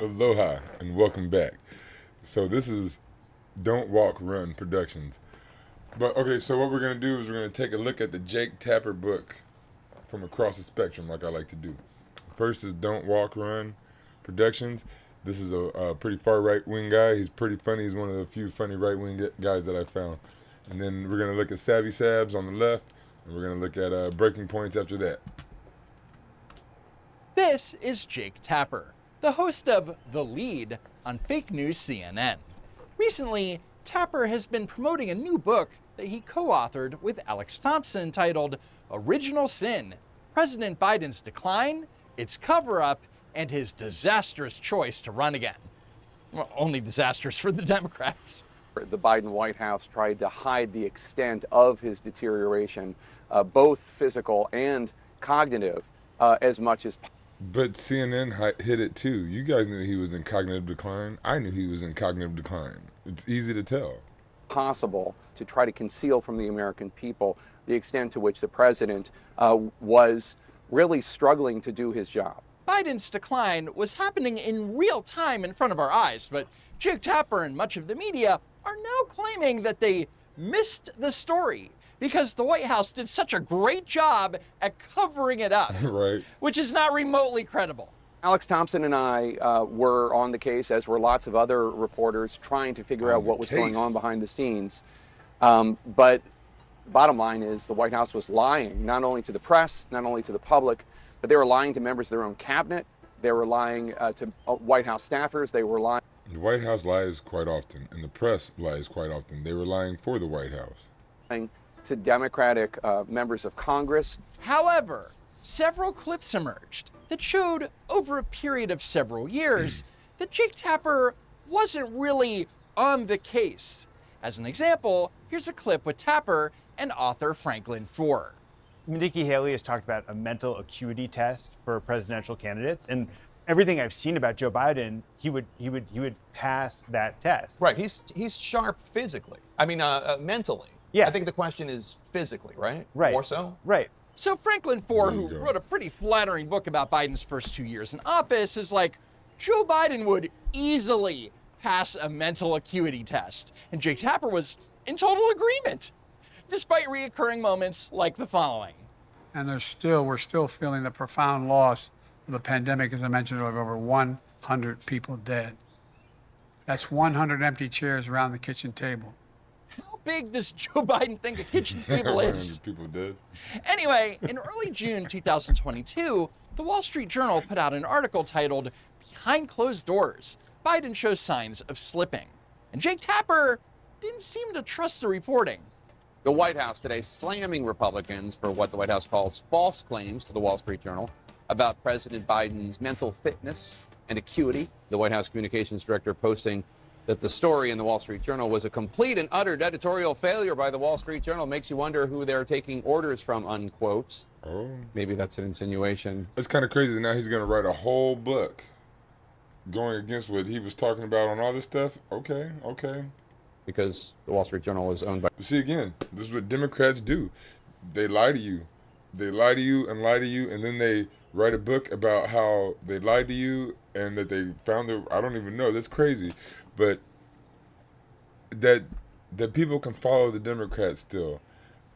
Aloha and welcome back. So this is Don't Walk Run Productions. But okay, so what we're gonna do is we're gonna take a look at the Jake Tapper book from across the spectrum, like I like to do. First is Don't Walk Run Productions. This is a pretty far right wing guy. He's pretty funny. He's one of the few funny right wing guys that I found. And then we're gonna look at Savvy Sabs on the left, and we're gonna look at Breaking Points after that. This is Jake Tapper, the host of The Lead on Fake News CNN. Recently, Tapper has been promoting a new book that he co-authored with Alex Thompson titled Original Sin: President Biden's Decline, Its Cover-Up, and His Disastrous Choice to Run Again. Well, only disastrous for the Democrats. The Biden White House tried to hide the extent of his deterioration, both physical and cognitive, as much as possible. But CNN hit it too. You guys knew he was in cognitive decline. I knew he was in cognitive decline. It's easy to tell. Possible to try to conceal from the American people the extent to which the president was really struggling to do his job. Biden's decline was happening in real time in front of our eyes, but Jake Tapper and much of the media are now claiming that they missed the story because the White House did such a great job at covering it up, Right. which is not remotely credible. Alex Thompson and I were on the case, as were lots of other reporters, trying to figure out what was going on behind the scenes. But bottom line is the White House was lying, not only to the press, not only to the public, but they were lying to members of their own cabinet. They were lying to White House staffers. They were lying. The White House lies quite often, and the press lies quite often. They were lying for the White House. To Democratic members of Congress. However, several clips emerged that showed over a period of several years that Jake Tapper wasn't really on the case. As an example, here's a clip with Tapper and author Franklin Foer. Nikki Haley has talked about a mental acuity test for presidential candidates, and everything I've seen about Joe Biden, he would pass that test. Right, he's sharp physically. I mean, mentally. Yeah. I think the question is physically, right? Right. More so? Right. So Franklin Foer, There you who go. wrote a pretty flattering book about Biden's first 2 years in office, is like, Joe Biden would easily pass a mental acuity test. And Jake Tapper was in total agreement, despite reoccurring moments like the following. And we're still feeling the profound loss of the pandemic. As I mentioned, of over 100 people dead. That's 100 empty chairs around the kitchen table. How big does Joe Biden think a kitchen table is? 100 people dead. Anyway, in early June 2022, the Wall Street Journal put out an article titled Behind Closed Doors, Biden Shows Signs of Slipping. And Jake Tapper didn't seem to trust the reporting. The White House today slamming Republicans for what the White House calls false claims to the Wall Street Journal about President Biden's mental fitness and acuity. The White House communications director posting that the story in the Wall Street Journal was a complete and utter editorial failure by the Wall Street Journal. Makes you wonder who they're taking orders from, unquote. Oh. Maybe that's an insinuation. It's kind of crazy that now he's going to write a whole book going against what he was talking about on all this stuff. Okay. Because the Wall Street Journal is owned by... But see, again, this is what Democrats do. They lie to you. They lie to you, and then they write a book about how they lied to you and that they found I don't even know. That's crazy. But that people can follow the Democrats still.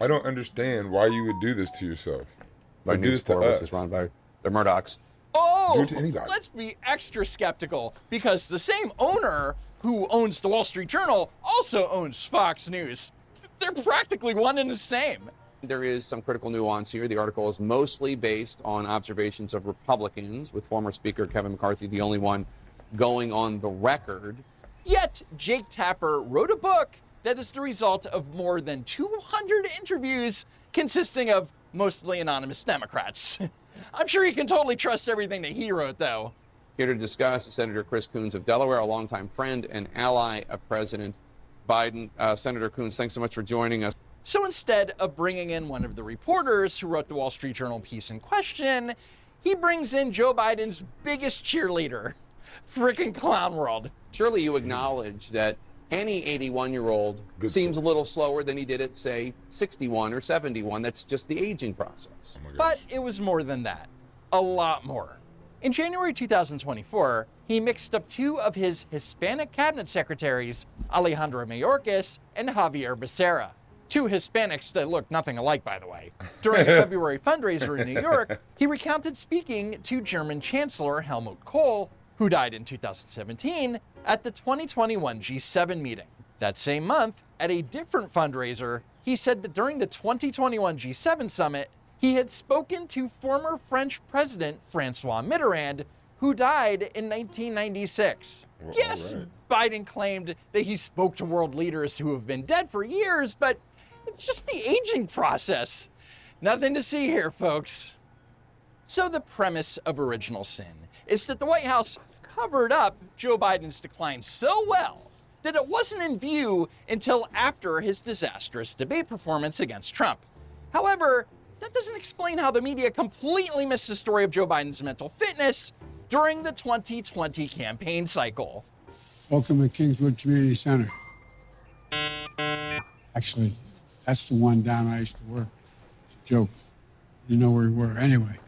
I don't understand why you would do this to yourself. by Or do this News to 4, which us. is run by the Murdochs. Oh, Do it to anybody. let's be extra skeptical, because the same owner who owns the Wall Street Journal also owns Fox News. They're practically one and the same. There is some critical nuance here. The article is mostly based on observations of Republicans, with former Speaker Kevin McCarthy the only one going on the record. Yet, Jake Tapper wrote a book that is the result of more than 200 interviews consisting of mostly anonymous Democrats. I'm sure he can totally trust everything that he wrote, though. Here to discuss is Senator Chris Coons of Delaware, a longtime friend and ally of President Biden. Senator Coons, thanks so much for joining us. So instead of bringing in one of the reporters who wrote the Wall Street Journal piece in question, he brings in Joe Biden's biggest cheerleader, frickin' Clown World. Surely you acknowledge that any 81-year-old Good seems stuff. a little slower than he did at, say, 61 or 71. That's just the aging process. Oh my gosh. But it was more than that. A lot more. In January 2024, he mixed up two of his Hispanic cabinet secretaries, Alejandro Mayorkas and Javier Becerra. Two Hispanics that look nothing alike, by the way. During a February fundraiser in New York, he recounted speaking to German Chancellor Helmut Kohl, who died in 2017, at the 2021 G7 meeting. That same month, at a different fundraiser, he said that during the 2021 G7 summit, he had spoken to former French President Francois Mitterrand, who died in 1996. Well, Yes, right. Biden claimed that he spoke to world leaders who have been dead for years, but it's just the aging process. Nothing to see here, folks. So the premise of Original Sin is that the White House covered up Joe Biden's decline so well that it wasn't in view until after his disastrous debate performance against Trump. However, that doesn't explain how the media completely missed the story of Joe Biden's mental fitness during the 2020 campaign cycle. Welcome to Kingswood Community Center. Actually, that's the one down I used to work. It's a joke. You know where we were anyway.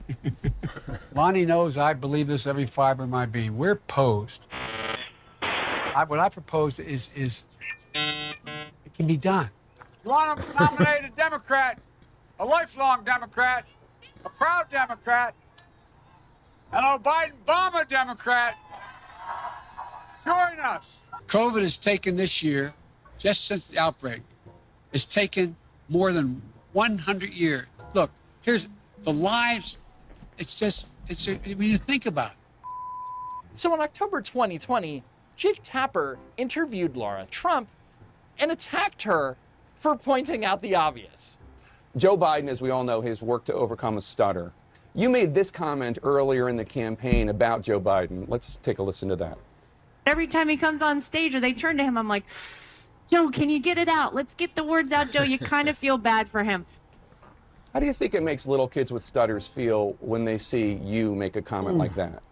Lonnie knows I believe this every fiber of my being. We're posed. What I propose is it can be done. You want to nominate a Democrat, a lifelong Democrat, a proud Democrat, an Biden-Obama Democrat. Join us. COVID has taken this year, just since the outbreak, it's taken more than 100 years. Look, here's the lives. When you think about it. So in October 2020, Jake Tapper interviewed Laura Trump and attacked her for pointing out the obvious. Joe Biden, as we all know, has worked to overcome a stutter. You made this comment earlier in the campaign about Joe Biden. Let's take a listen to that. Every time he comes on stage or they turn to him, I'm like, Joe, can you get it out? Let's get the words out, Joe. You kind of feel bad for him. How do you think it makes little kids with stutters feel when they see you make a comment like that?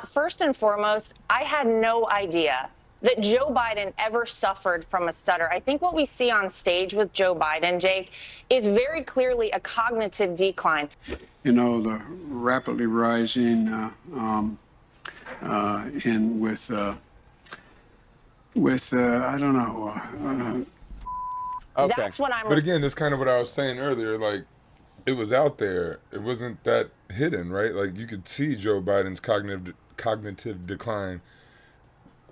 First and foremost, I had no idea that Joe Biden ever suffered from a stutter. I think what we see on stage with Joe Biden, Jake, is very clearly a cognitive decline. You know, the rapidly rising I don't know. Okay. That's what I'm. But again, that's kind of what I was saying earlier. Like, it was out there. It wasn't that hidden, right? Like, you could see Joe Biden's cognitive decline.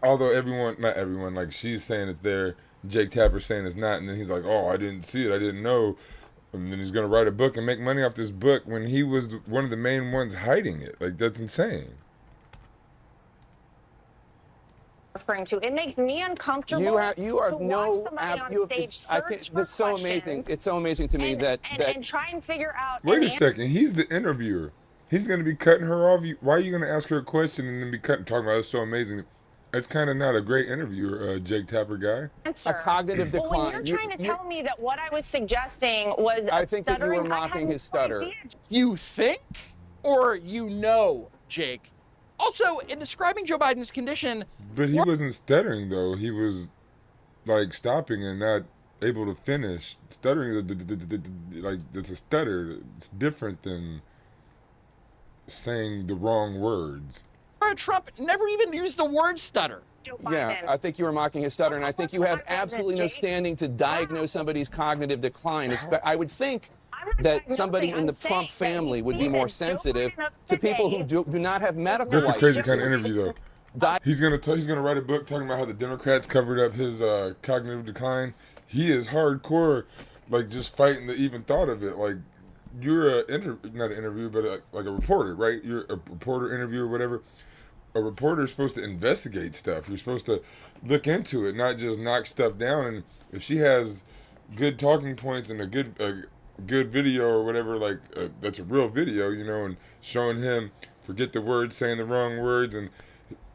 Although not everyone, like she's saying it's there, Jake Tapper saying it's not, and then he's like, oh, I didn't see it, I didn't know. And then he's going to write a book and make money off this book when he was one of the main ones hiding it. Like, that's insane. referring to. It makes me uncomfortable. You are to no. watch somebody on stage search for It's so amazing. questions It's so amazing to me that and try and figure out. Wait an a second. He's the interviewer. He's going to be cutting her off. Why are you going to ask her a question and then be talking about it's so amazing? It's kind of not a great interviewer, Jake Tapper guy. answer. a cognitive Well, decline. when you're trying to tell me that what I was suggesting was I think that you were stuttering, I mocking had his no stutter. idea. You think or you know, Jake? Also, in describing Joe Biden's condition, But he wasn't stuttering, though. He was, like, stopping and not able to finish. Stuttering, like, it's a stutter. It's different than saying the wrong words. Trump never even used the word stutter. Joe Yeah, Biden. I think you were mocking his stutter, and I think you have What's the absolutely no Jake? standing to diagnose somebody's cognitive decline. I would think I'm not that diagnosing, somebody in I'm the saying Trump that family would be even more Joe sensitive Biden of to people who today do not have medical That's a Like, crazy licenses. kind of interview, though. He's gonna write a book talking about how the Democrats covered up his cognitive decline. He is hardcore, like just fighting the even thought of it. Like you're not an interviewer, but like a reporter, right? You're a reporter, interviewer, whatever. A reporter is supposed to investigate stuff. You're supposed to look into it, not just knock stuff down. And if she has good talking points and a good video or whatever, like that's a real video, you know, and showing him forget the words, saying the wrong words, and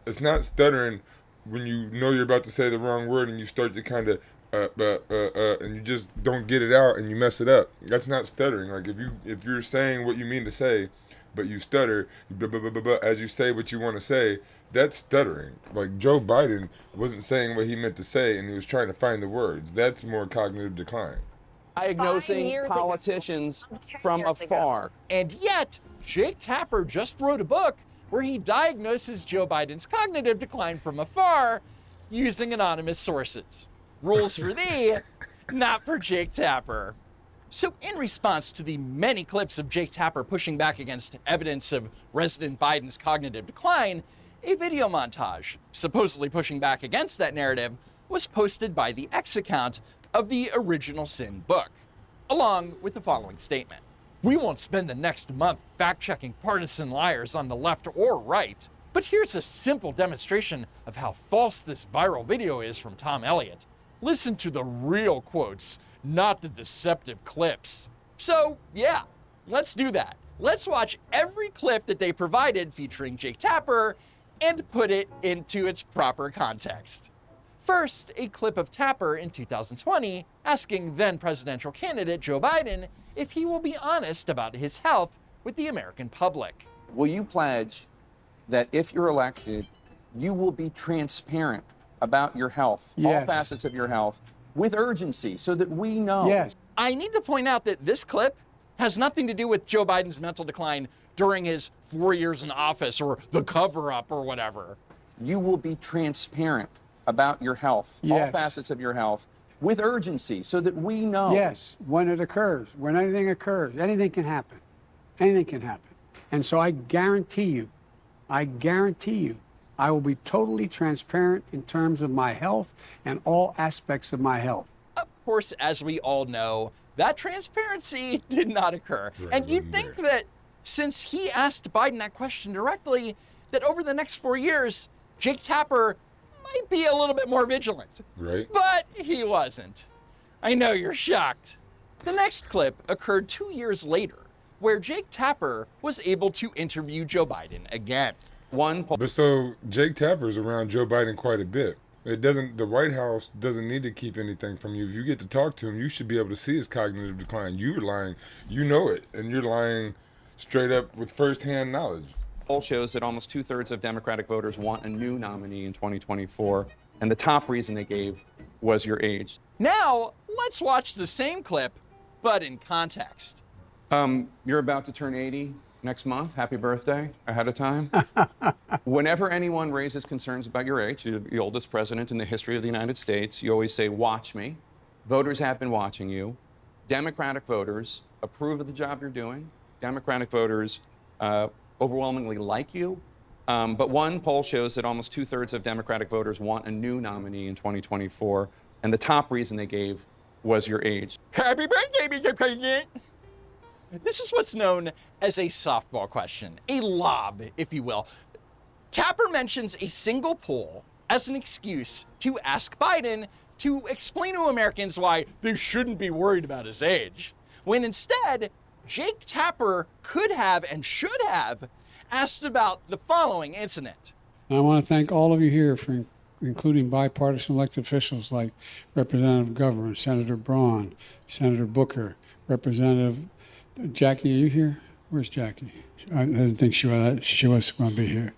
it's not stuttering when you know you're about to say the wrong word and you start to kind of and you just don't get it out and you mess it up. That's not stuttering. Like if you're saying what you mean to say, but you stutter as you say what you want to say, that's stuttering. Like Joe Biden wasn't saying what he meant to say and he was trying to find the words. That's more cognitive decline. 5 Diagnosing years ago, politicians 10 from years ago. afar. And yet, Jake Tapper just wrote a book where he diagnoses Joe Biden's cognitive decline from afar using anonymous sources. Rules for thee, not for Jake Tapper. So in response to the many clips of Jake Tapper pushing back against evidence of President Biden's cognitive decline, a video montage, supposedly pushing back against that narrative, was posted by the X account of the Original Sin book, along with the following statement. We won't spend the next month fact-checking partisan liars on the left or right, but here's a simple demonstration of how false this viral video is from Tom Elliott. Listen to the real quotes, not the deceptive clips. So, yeah, let's do that. Let's watch every clip that they provided featuring Jake Tapper and put it into its proper context. First, a clip of Tapper in 2020 asking then presidential candidate Joe Biden if he will be honest about his health with the American public. Will you pledge that if you're elected, you will be transparent about your health, all Yes. facets of your health, with urgency so that we know? Yes. I need to point out that this clip has nothing to do with Joe Biden's mental decline during his 4 years in office or the cover-up or whatever. You will be transparent about your health, all Yes. facets of your health, with urgency so that we know. Yes, when it occurs, when anything occurs, anything can happen. Anything can happen. And so I guarantee you, I will be totally transparent in terms of my health and all aspects of my health. Of course, as we all know, that transparency did not occur. Right, And you'd wasn't think there. that since he asked Biden that question directly, that over the next 4 years, Jake Tapper might be a little bit more vigilant. Right? But he wasn't. I know you're shocked. The next clip occurred 2 years later, where Jake Tapper was able to interview Joe Biden again. But so Jake Tapper's around Joe Biden quite a bit. The White House doesn't need to keep anything from you. If you get to talk to him, you should be able to see his cognitive decline. You're lying, you know it, and you're lying straight up with firsthand knowledge. Poll shows that almost 2/3 of Democratic voters want a new nominee in 2024, and the top reason they gave was your age. Now, let's watch the same clip, but in context. You're about to turn 80 next month. Happy birthday ahead of time. Whenever anyone raises concerns about your age, you're the oldest president in the history of the United States, you always say, watch me. Voters have been watching you. Democratic voters approve of the job you're doing. Democratic voters overwhelmingly like you. But one poll shows that almost 2/3 of Democratic voters want a new nominee in 2024, and the top reason they gave was your age. Happy birthday, Mr. President! This is what's known as a softball question, a lob, if you will. Tapper mentions a single poll as an excuse to ask Biden to explain to Americans why they shouldn't be worried about his age, when instead, Jake Tapper could have and should have asked about the following incident. And I want to thank all of you here for including bipartisan elected officials like Representative Governor, Senator Braun, Senator Booker, Representative Jackie. Are you here? Where's Jackie? I didn't think she was going to be here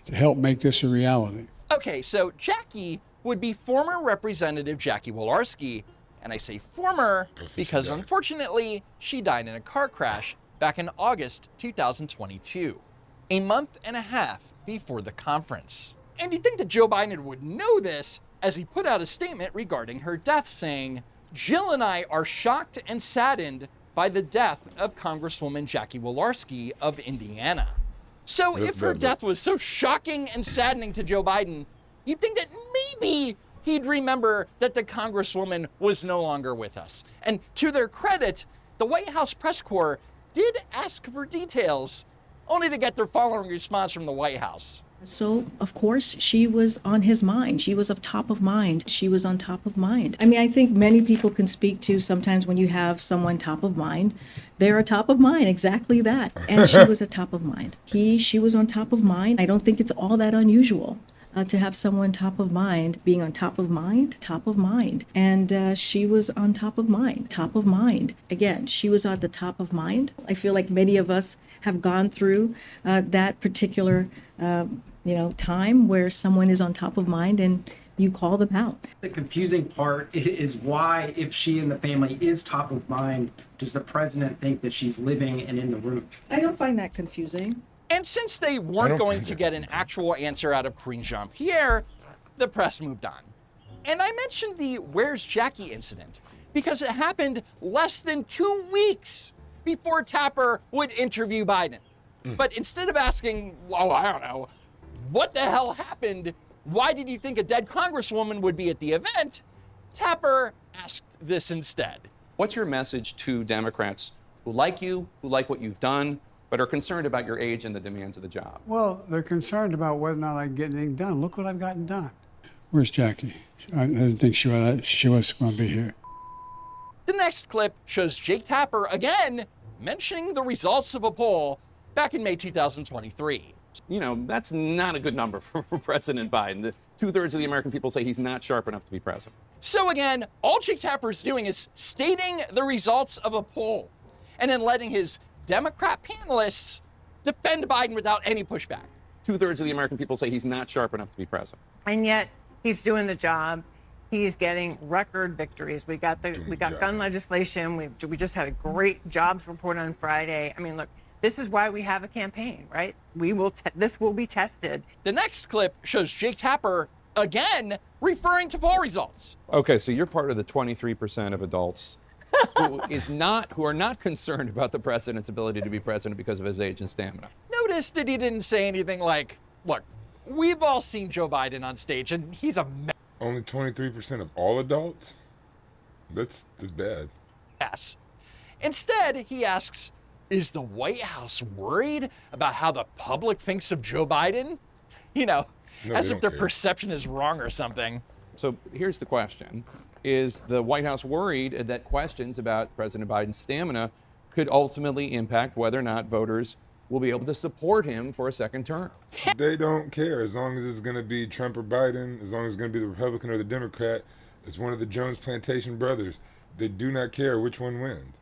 to help make this a reality. Okay, so Jackie would be former Representative Jackie Walorski, and I say former because unfortunately she died in a car crash back in August 2022, a month and a half before the conference. And you'd think that Joe Biden would know this as he put out a statement regarding her death saying, Jill and I are shocked and saddened by the death of Congresswoman Jackie Walorski of Indiana. So if her death was so shocking and saddening to Joe Biden, you'd think that maybe he'd remember that the Congresswoman was no longer with us. And to their credit, the White House press corps did ask for details, only to get their following response from the White House. So, of course, she was on his mind. She was of top of mind. She was on top of mind. I mean, I think many people can speak to sometimes when you have someone top of mind, they're a top of mind, exactly that. And she was a top of mind. She was on top of mind. I don't think it's all that unusual to have someone top of mind, being on top of mind. And she was on top of mind. Again, she was on the top of mind. I feel like many of us have gone through that particular time where someone is on top of mind, and You call them out. The confusing part is why, if she and the family is top of mind, does the president think that she's living and in the room? I don't find that confusing. And since they weren't going to get an actual answer out of Karine Jean-Pierre, the press moved on. And I mentioned the Where's Jackie incident because it happened less than 2 weeks before Tapper would interview Biden. But instead of asking, well, I don't know, what the hell happened? Why did you think a dead congresswoman would be at the event? Tapper asked this instead. What's your message to Democrats who like you, who like what you've done, but are concerned about your age and the demands of the job? Well, they're concerned about whether or not I can get anything done. Look what I've gotten done. Where's Jackie? I didn't think she was going to be here. The next clip shows Jake Tapper again mentioning the results of a poll back in May 2023. You know, that's not a good number for President Biden. 2/3 of the American people say he's not sharp enough to be president. So again, all Jake Tapper's doing is stating the results of a poll and then letting his Democrat panelists defend Biden without any pushback. 2/3 of the American people say he's not sharp enough to be president. And yet he's doing the job. He's getting record victories. We got gun legislation. We just had a great jobs report on Friday. I mean, look, this is why we have a campaign, right? This will be tested. The next clip shows Jake Tapper again referring to poll results. Okay, so you're part of the 23% of adults who are not concerned about the president's ability to be president because of his age and stamina. Notice that he didn't say anything like, look, we've all seen Joe Biden on stage and he's a Only 23% of all adults? That's bad. mess. Instead, he asks, is the White House worried about how the public thinks of Joe Biden? You know, as if their perception is wrong or something. So here's the question. Is the White House worried that questions about President Biden's stamina could ultimately impact whether or not voters will be able to support him for a second term? They don't care as long as it's going to be Trump or Biden, as long as it's going to be the Republican or the Democrat. It's one of the Jones Plantation brothers. They do not care which one wins.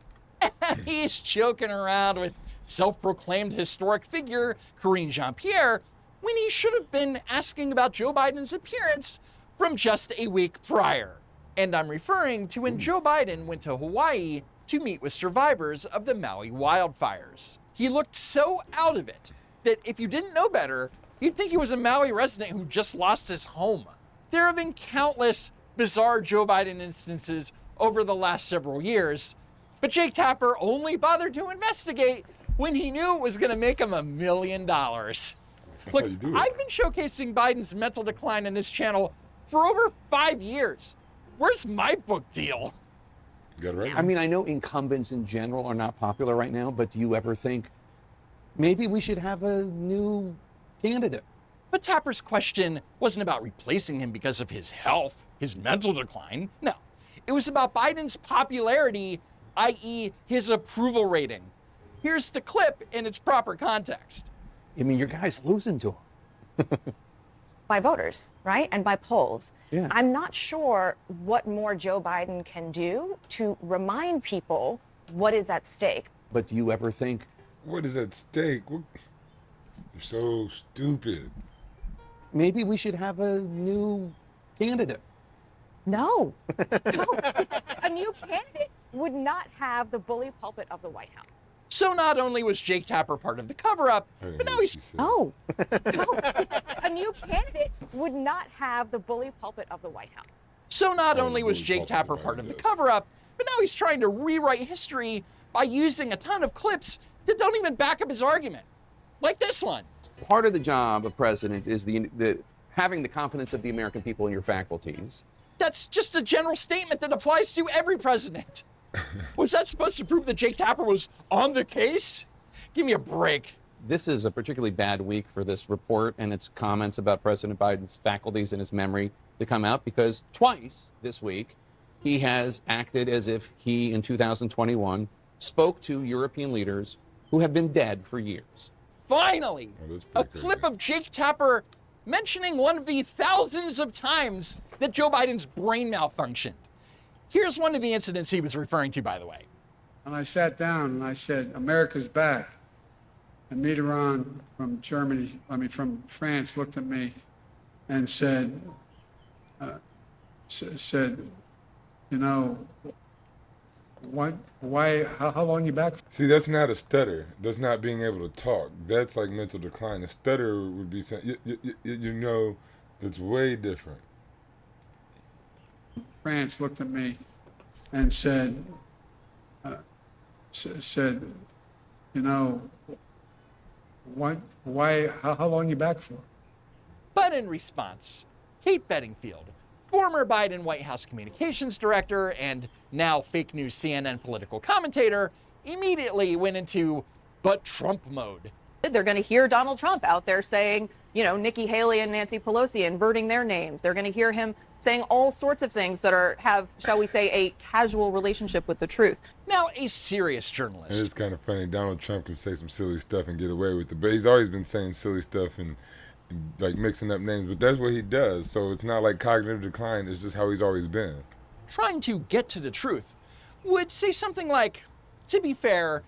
He's joking around with self-proclaimed historic figure Karine Jean-Pierre when he should have been asking about Joe Biden's appearance from just a week prior. And I'm referring to when Joe Biden went to Hawaii to meet with survivors of the Maui wildfires. He looked so out of it that if you didn't know better, you'd think he was a Maui resident who just lost his home. There have been countless bizarre Joe Biden instances over the last several years, but Jake Tapper only bothered to investigate when he knew it was going to make him $1 million. Look, I've been showcasing Biden's mental decline in this channel for over 5 years. Where's my book deal? I mean, I know incumbents in general are not popular right now, but do you ever think maybe we should have a new candidate? But Tapper's question wasn't about replacing him because of his health, his mental decline. No, it was about Biden's popularity, i.e. his approval rating. Here's the clip in its proper context. I mean, your guy's losing to him. By voters, right? And by polls. Yeah. I'm not sure what more Joe Biden can do to remind people what is at stake. But do you ever think, what is at stake? They're so stupid. Maybe we should have a new candidate? No. No. A new candidate would not have the bully pulpit of the White House. So not only was Jake Tapper part of the cover-up, but now he's... No. No. A new candidate would not have the bully pulpit of the White House. So not only was Jake Tapper part of the cover-up, but now he's trying to rewrite history by using a ton of clips that don't even back up his argument. Like this one. Part of the job of president is the having the confidence of the American people in your faculties. That's just a general statement that applies to every president. Was that supposed to prove that Jake Tapper was on the case? Give me a break. This is a particularly bad week for this report and its comments about President Biden's faculties and his memory to come out, because twice this week he has acted as if he, in 2021, spoke to European leaders who have been dead for years. Finally, a clip of Jake Tapper mentioning one of the thousands of times that Joe Biden's brain malfunctioned. Here's one of the incidents he was referring to, by the way. And I sat down and I said, America's back. And Mitterrand from from France looked at me and said, said, you know, why, how long you back? See, that's not a stutter. That's not being able to talk. That's like mental decline. A stutter would be saying, you know, that's way different. France looked at me and said, you know, why, how long you back for? But in response, Kate Bedingfield, former Biden White House communications director and now fake news CNN political commentator, immediately went into but Trump mode. They're going to hear Donald Trump out there saying, you know, Nikki Haley and Nancy Pelosi inverting their names. They're going to hear him saying all sorts of things that have, shall we say, a casual relationship with the truth. Now, a serious journalist. It's kind of funny. Donald Trump can say some silly stuff and get away with it, but he's always been saying silly stuff and like mixing up names, but that's what he does. So it's not like cognitive decline. It's just how he's always been. Trying to get to the truth would say something like, to be fair,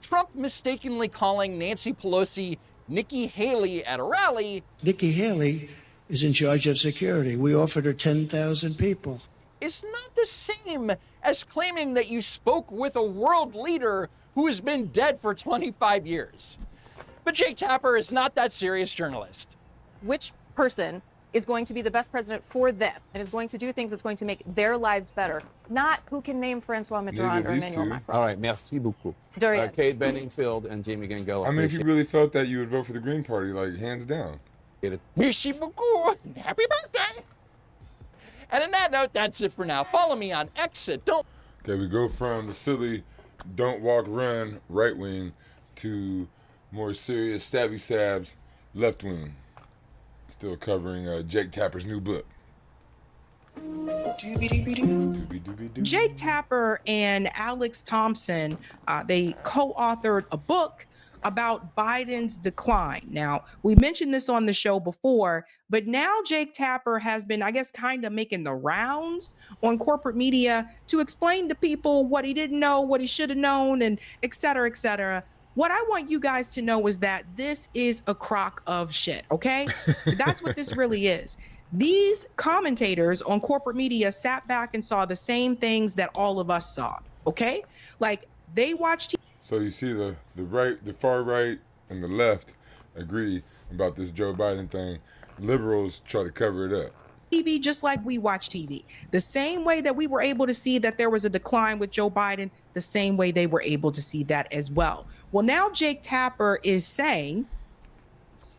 Trump mistakenly calling Nancy Pelosi Nikki Haley at a rally. Nikki Haley is in charge of security. We offered her 10,000 people. Is not the same as claiming that you spoke with a world leader who has been dead for 25 years. But Jake Tapper is not that serious journalist. Which person is going to be the best president for them and is going to do things that's going to make their lives better, not who can name Francois Mitterrand or Emmanuel Macron. All right, merci beaucoup. Dorian. Kate Bedingfield and Jamie Gangel. I mean, if you really felt that, you would vote for the Green Party, like hands down. Merci beaucoup. Happy birthday. And on that note, that's it for now. Follow me on X at Don't. Okay, we go from the silly don't walk, run right wing to more serious savvy sabs left wing. Still covering Jake Tapper's new book. Jake Tapper and Alex Thompson, they co-authored a book about Biden's decline. Now, we mentioned this on the show before, but now Jake Tapper has been, I guess, kind of making the rounds on corporate media to explain to people what he didn't know, what he should have known, and et cetera, et cetera. What I want you guys to know is that this is a crock of shit, okay? That's what this really is. These commentators on corporate media sat back and saw the same things that all of us saw, okay? Like, they watched. So you see the right, the far right, and the left agree about this Joe Biden thing. Liberals try to cover it up. TV just like we watch TV. The same way that we were able to see that there was a decline with Joe Biden, the same way they were able to see that as well. Well, now Jake Tapper is saying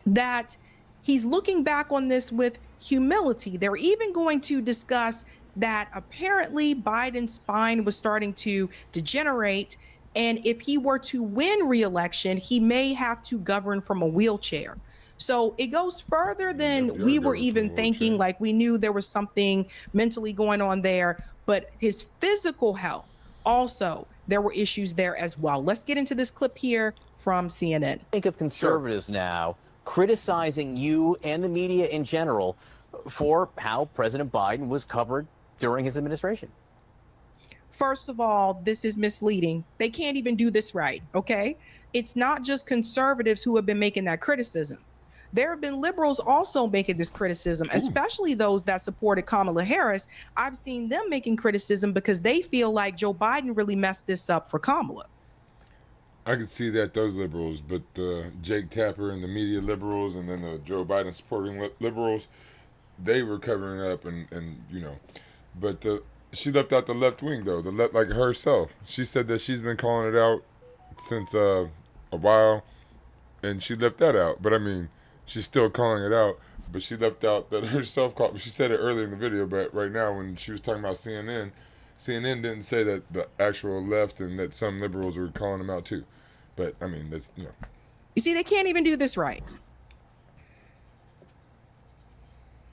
that he's looking back on this with humility. They're even going to discuss that apparently Biden's spine was starting to degenerate, and if he were to win re-election, he may have to govern from a wheelchair. So it goes further than we were even thinking. Like, we knew there was something mentally going on there, but his physical health also, there were issues there as well. Let's get into this clip here from CNN. Think of conservatives now criticizing you and the media in general for how President Biden was covered during his administration. First of all, this is misleading. They can't even do this right, okay? It's not just conservatives who have been making that criticism. There have been liberals also making this criticism, especially those that supported Kamala Harris. I've seen them making criticism because they feel like Joe Biden really messed this up for Kamala. I could see that, those liberals, but Jake Tapper and the media liberals and then the Joe Biden supporting liberals, they were covering it up and you know, but she left out the left wing though, the left, like herself. She said that she's been calling it out since a while, and she left that out. But I mean, she's still calling it out, but she left out that herself called. She said it earlier in the video, but right now when she was talking about CNN didn't say that the actual left and that some liberals were calling them out too. But I mean, that's, you know. You see, they can't even do this right.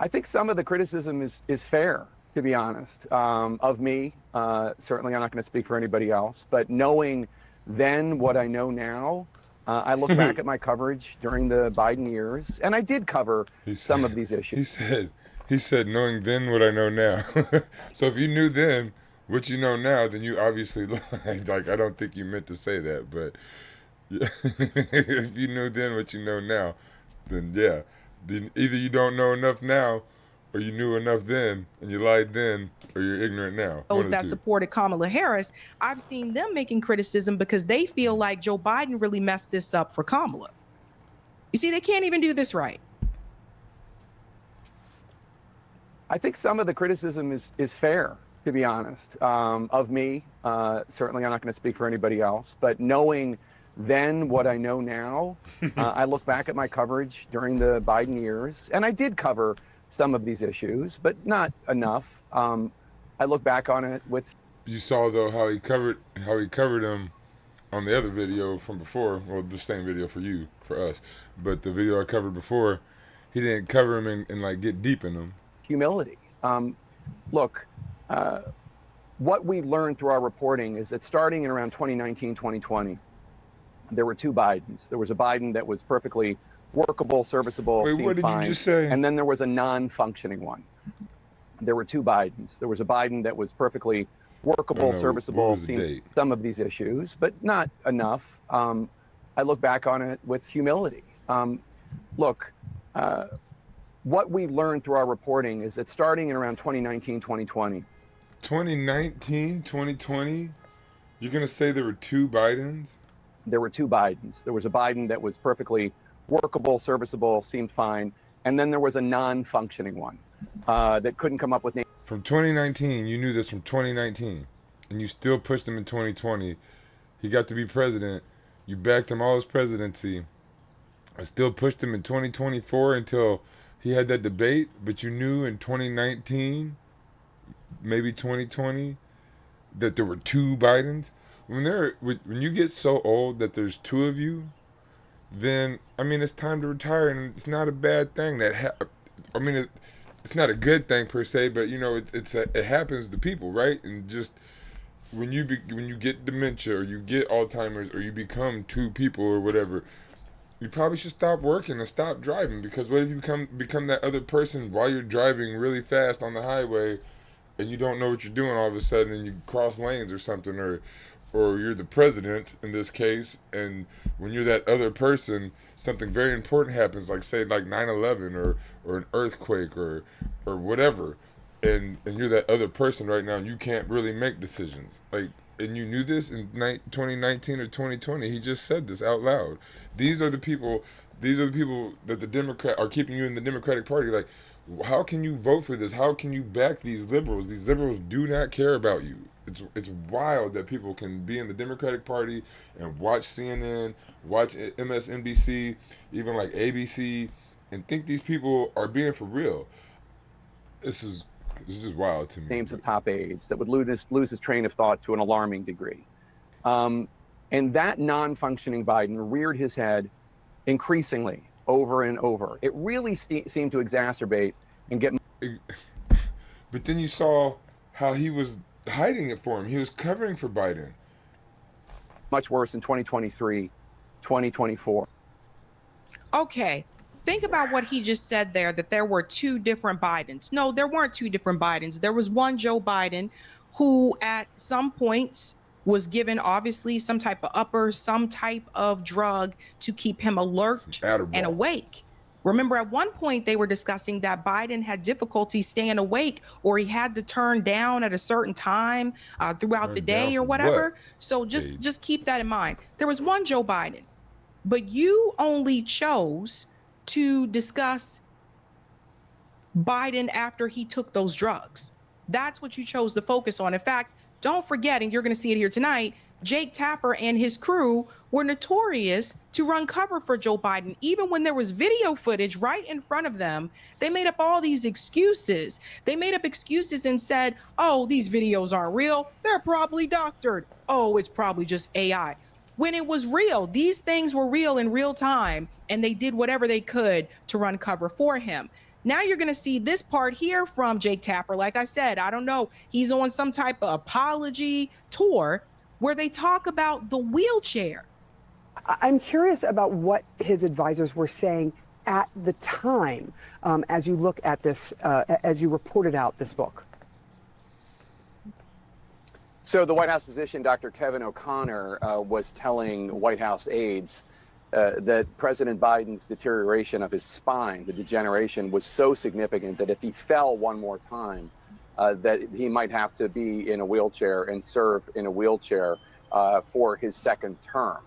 I think some of the criticism is fair, to be honest, of me. Certainly, I'm not going to speak for anybody else, but knowing then what I know now, I look back at my coverage during the Biden years, and I did cover some of these issues. He said, knowing then what I know now. So if you knew then what you know now, then you obviously lied. Like, I don't think you meant to say that, but yeah. If you knew then what you know now, then yeah. Then either you don't know enough now, or you knew enough then and you lied then, or you're ignorant now. One Those of the that two. supported Kamala Harris, I've seen them making criticism because they feel like Joe Biden really messed this up for Kamala. You see, they can't even do this right. I think some of the criticism is fair, to be honest, of me. Certainly, I'm not going to speak for anybody else. But knowing then what I know now, I look back at my coverage during the Biden years, and I did cover some of these issues, but not enough. I look back on it with. You saw though how he covered him on the other video from before. Well, the same video for you, for us, but the video I covered before, he didn't cover him and like get deep in them. Humility. Look, what we learned through our reporting is that starting in around 2019, 2020, there were two Bidens. There was a Biden that was perfectly workable, serviceable, Wait, seemed what did fine, you just say? and then there was a non-functioning one. There were two Bidens. There was a Biden that was perfectly workable, serviceable, seemed some of these issues, but not enough. I look back on it with humility. Look, what we learned through our reporting is that starting in around 2019, 2020. 2019, 2020? You're going to say there were two Bidens? There were two Bidens. There was a Biden that was perfectly workable, serviceable, seemed fine. And then there was a non-functioning one that couldn't come up with names. From 2019, you knew this from 2019, and you still pushed him in 2020. He got to be president. You backed him all his presidency. I still pushed him in 2024 until he had that debate, but you knew in 2019, maybe 2020, that there were two Bidens. When you get so old that there's two of you, then I mean it's time to retire, and it's not a bad thing. It's not a good thing per se, but you know it happens to people, right? And just when you get dementia or you get Alzheimer's or you become two people or whatever, you probably should stop working and stop driving, because what if you become that other person while you're driving really fast on the highway and you don't know what you're doing all of a sudden and you cross lanes or something, or you're the president in this case, and when you're that other person, something very important happens, like say like 9/11 or an earthquake or whatever, and you're that other person right now and you can't really make decisions. Like, and you knew this in 2019 or 2020. He just said this out loud. These are the people that the Democrat are keeping you in the Democratic Party. Like, how can you vote for this? How can you back these liberals? These liberals do not care about you. It's wild that people can be in the Democratic Party and watch CNN, watch MSNBC, even like ABC, and think these people are being for real. This is just wild to me. Names of top aides that would lose his train of thought to an alarming degree. And that non-functioning Biden reared his head increasingly over and over. It really seemed to exacerbate and get. But then you saw how he was hiding it for him. He was covering for Biden. Much worse in 2023, 2024. Okay. Think about what he just said there, that there were two different Bidens. No, there weren't two different Bidens. There was one Joe Biden who at some points was given obviously some type of some type of drug to keep him alert and awake. Remember, at one point they were discussing that Biden had difficulty staying awake, or he had to turn down at a certain time throughout the day or whatever. So just keep that in mind. There was one Joe Biden, but you only chose to discuss Biden after he took those drugs. That's what you chose to focus on. In fact, don't forget, and you're going to see it here tonight, Jake Tapper and his crew were notorious to run cover for Joe Biden. Even when there was video footage right in front of them, they made up all these excuses. They made up excuses and said, oh, these videos aren't real. They're probably doctored. Oh, it's probably just AI. When it was real, these things were real in real time, and they did whatever they could to run cover for him. Now you're going to see this part here from Jake Tapper. Like I said, I don't know, he's on some type of apology tour where they talk about the wheelchair. I'm curious about what his advisors were saying at the time as you look at this, as you reported out this book. So the White House physician, Dr. Kevin O'Connor, was telling White House aides that President Biden's deterioration of his spine, the degeneration, was so significant that if he fell one more time, that he might have to be in a wheelchair and serve in a wheelchair for his second term.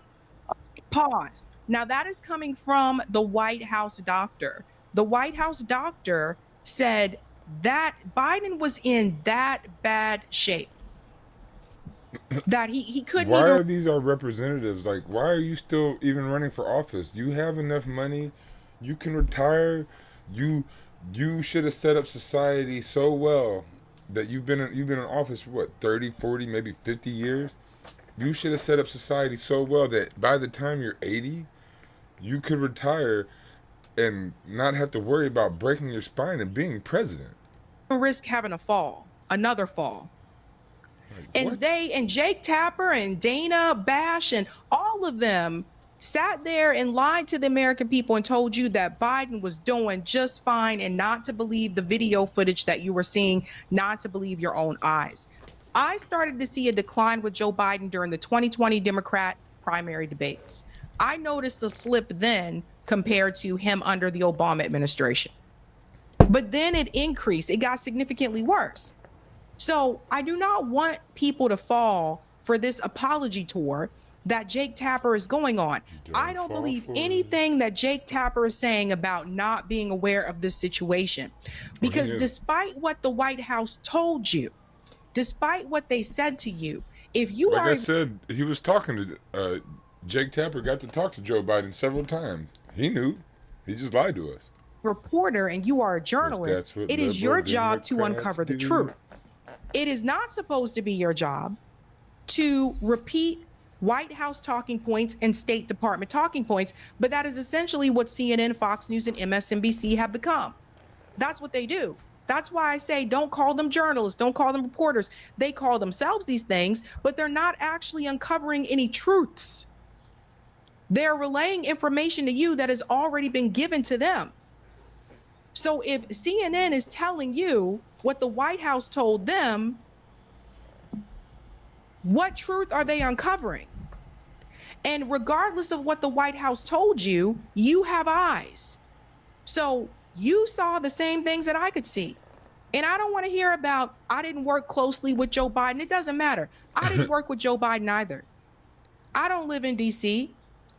Pause. Now that is coming from the White House doctor. The White House doctor said that Biden was in that bad shape that he couldn't Why even. are these our representatives? Like, why are you still even running for office? You have enough money. You can retire. You should have set up society so well that you've been in office for what, 30, 40, maybe 50 years? You should have set up society so well that by the time you're 80, you could retire and not have to worry about breaking your spine and being president. Risk having a fall, another fall. And Jake Tapper and Dana Bash and all of them sat there and lied to the American people and told you that Biden was doing just fine and not to believe the video footage that you were seeing, not to believe your own eyes. I started to see a decline with Joe Biden during the 2020 Democrat primary debates. I noticed a slip then compared to him under the Obama administration. But then it increased. It got significantly worse. So I do not want people to fall for this apology tour that Jake Tapper is going on. I don't believe anything that Jake Tapper is saying about not being aware of this situation. Because despite what the White House told you, despite what they said to you, if you like are... I said, he was talking to... Jake Tapper got to talk to Joe Biden several times. He knew. He just lied to us. Reporter and you are a journalist, it is your job to uncover the truth. It is not supposed to be your job to repeat White House talking points and State Department talking points, but that is essentially what CNN, Fox News, and MSNBC have become. That's what they do. That's why I say don't call them journalists, don't call them reporters. They call themselves these things, but they're not actually uncovering any truths. They're relaying information to you that has already been given to them. So if CNN is telling you what the White House told them, what truth are they uncovering? And regardless of what the White House told you, you have eyes. So you saw the same things that I could see. And I don't want to hear about, I didn't work closely with Joe Biden. It doesn't matter. I didn't work with Joe Biden either. I don't live in DC.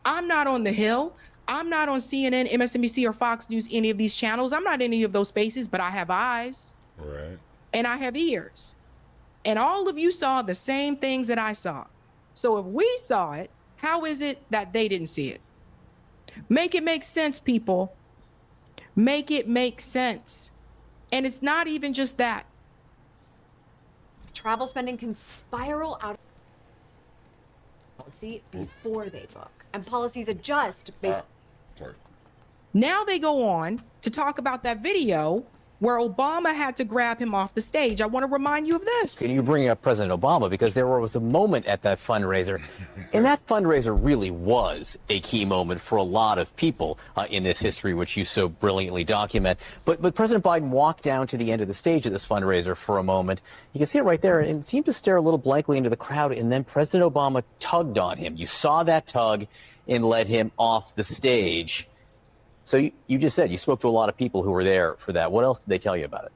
I'm not on the Hill. I'm not on CNN, MSNBC, or Fox News, any of these channels. I'm not in any of those spaces, but I have eyes. Right. And I have ears. And all of you saw the same things that I saw. So if we saw it, how is it that they didn't see it? Make it make sense, people. Make it make sense. And it's not even just that. Travel spending can spiral out of policy before they book, and policies adjust based. Now they go on to talk about that video where Obama had to grab him off the stage. I want to remind you of this. Can you bring up President Obama? Because there was a moment at that fundraiser, and that fundraiser really was a key moment for a lot of people in this history, which you so brilliantly document. But President Biden walked down to the end of the stage at this fundraiser for a moment. You can see it right there, and seemed to stare a little blankly into the crowd, and then President Obama tugged on him. You saw that tug and led him off the stage. So you just said you spoke to a lot of people who were there for that. What else did they tell you about it?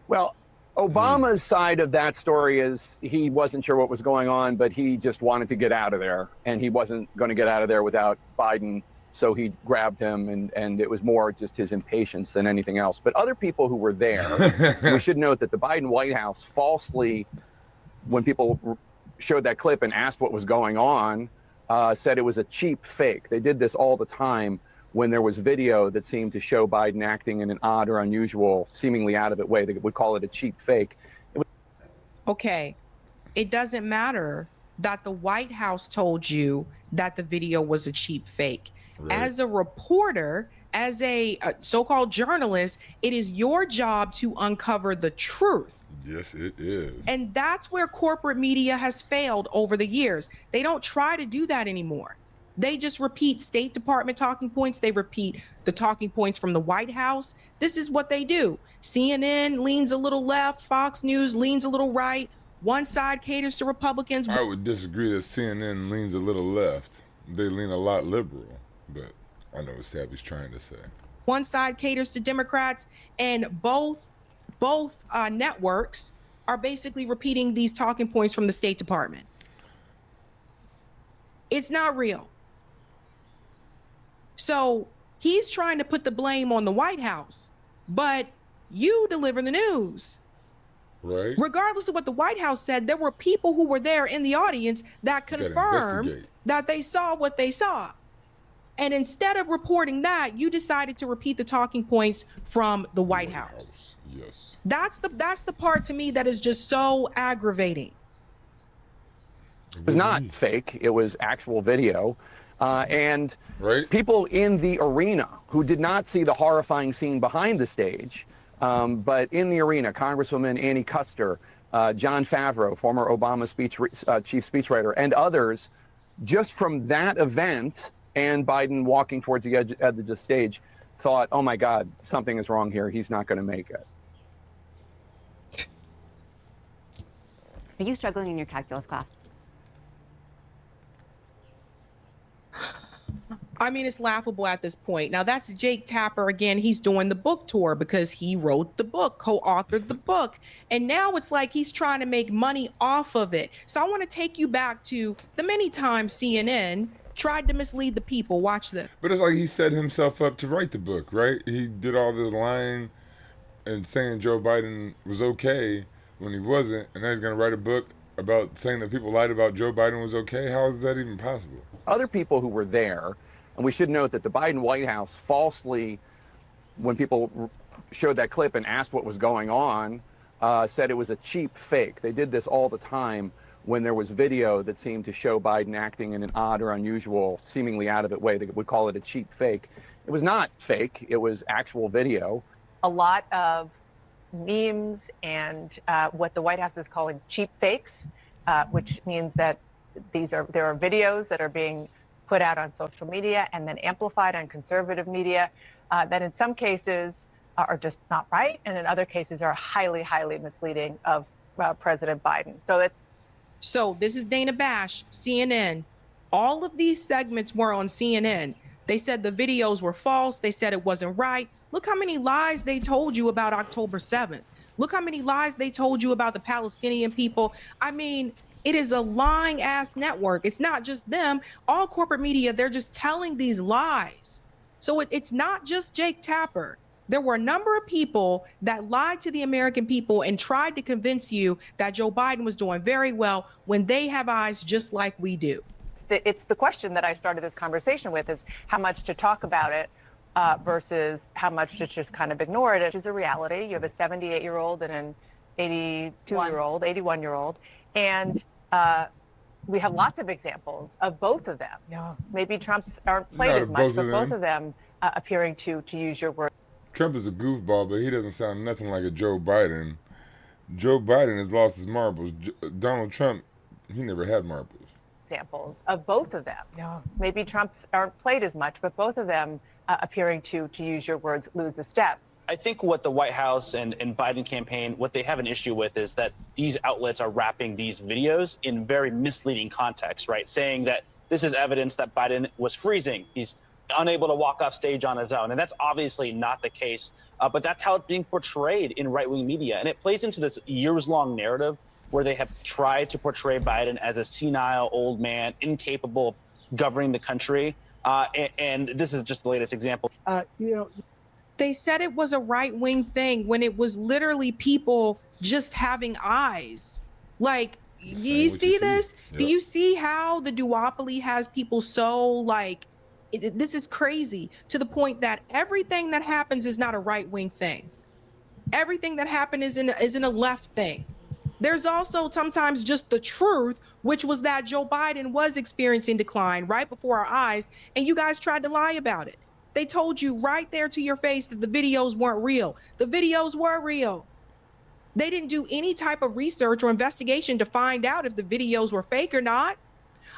Well, Obama's side of that story is he wasn't sure what was going on, but he just wanted to get out of there. And he wasn't going to get out of there without Biden. So he grabbed him, and it was more just his impatience than anything else. But other people who were there, we should note that the Biden White House falsely, when people showed that clip and asked what was going on, said it was a cheap fake. They did this all the time when there was video that seemed to show Biden acting in an odd or unusual, seemingly out of it way. They would call it a cheap fake. Okay, it doesn't matter that the White House told you that the video was a cheap fake. Right. As a reporter, as a so-called journalist, it is your job to uncover the truth. Yes, it is. And that's where corporate media has failed over the years. They don't try to do that anymore. They just repeat State Department talking points. They repeat the talking points from the White House. This is what they do. CNN leans a little left. Fox News leans a little right. one side caters to Republicans. I would disagree that CNN leans a little left. They lean a lot liberal, but I know what Savvy's trying to say. One side caters to Democrats, and both networks are basically repeating these talking points from the State Department. It's not real. So he's trying to put the blame on the White House, but you deliver the news. Right. Regardless of what the White House said, there were people who were there in the audience that confirmed that they saw what they saw. And instead of reporting that, you decided to repeat the talking points from the White House. Yes. That's the part to me that is just so aggravating. It was not fake. It was actual video. And people in the arena who did not see the horrifying scene behind the stage, but in the arena, Congresswoman Annie Kuster, Jon Favreau, former Obama chief speechwriter, and others, just from that event and Biden walking towards the edge of the stage, thought, oh my God, something is wrong here. He's not going to make it. Are you struggling in your calculus class? I mean, it's laughable at this point. Now, that's Jake Tapper. Again, he's doing the book tour because he wrote the book, co-authored the book. And now it's like he's trying to make money off of it. So I want to take you back to the many times CNN tried to mislead the people. Watch this. But it's like he set himself up to write the book, right? He did all this lying and saying Joe Biden was okay when he wasn't. And now he's going to write a book about saying that people lied about Joe Biden was okay. How is that even possible? Other people who were there, and we should note that the Biden White House falsely, when people showed that clip and asked what was going on, said it was a cheap fake. They did this all the time when there was video that seemed to show Biden acting in an odd or unusual, seemingly out of it way. They would call it a cheap fake. It was not fake. It was actual video. A lot of memes and what the White House is calling cheap fakes, which means that there are videos that are being put out on social media and then amplified on conservative media that in some cases are just not right, and in other cases are highly, highly misleading of President Biden. So this is Dana Bash, CNN. All of these segments were on CNN. They said the videos were false. They said it wasn't right. Look how many lies they told you about October 7th. Look how many lies they told you about the Palestinian people. I mean, it is a lying ass network. It's not just them. All corporate media, they're just telling these lies. So it's not just Jake Tapper. There were a number of people that lied to the American people and tried to convince you that Joe Biden was doing very well when they have eyes just like we do. It's the question that I started this conversation with, is how much to talk about it versus how much to just kind of ignore it, which is a reality. You have a 78-year-old and an 82-year-old, 81-year-old, and we have lots of examples of both of them. Yeah. Maybe Trump's aren't played as much, but both of them appearing to use your word. Trump is a goofball, but he doesn't sound nothing like a Joe Biden. Joe Biden has lost his marbles. Donald Trump, he never had marbles. Examples of both of them. Yeah. Maybe Trump's aren't played as much, but both of them appearing to use your words, lose a step. I think what the White House and Biden campaign, what they have an issue with is that these outlets are wrapping these videos in very misleading context, right? Saying that this is evidence that Biden was freezing. He's unable to walk off stage on his own. And that's obviously not the case, but that's how it's being portrayed in right-wing media. And it plays into this years-long narrative where they have tried to portray Biden as a senile old man, incapable of governing the country. And this is just the latest example. They said it was a right-wing thing when it was literally people just having eyes. Like, you see this? Yep. Do you see how the duopoly has people so like, this is crazy, to the point that everything that happens is not a right-wing thing. Everything that happened is in a left thing. There's also sometimes just the truth, which was that Joe Biden was experiencing decline right before our eyes, and you guys tried to lie about it. They told you right there to your face that the videos weren't real. The videos were real. They didn't do any type of research or investigation to find out if the videos were fake or not.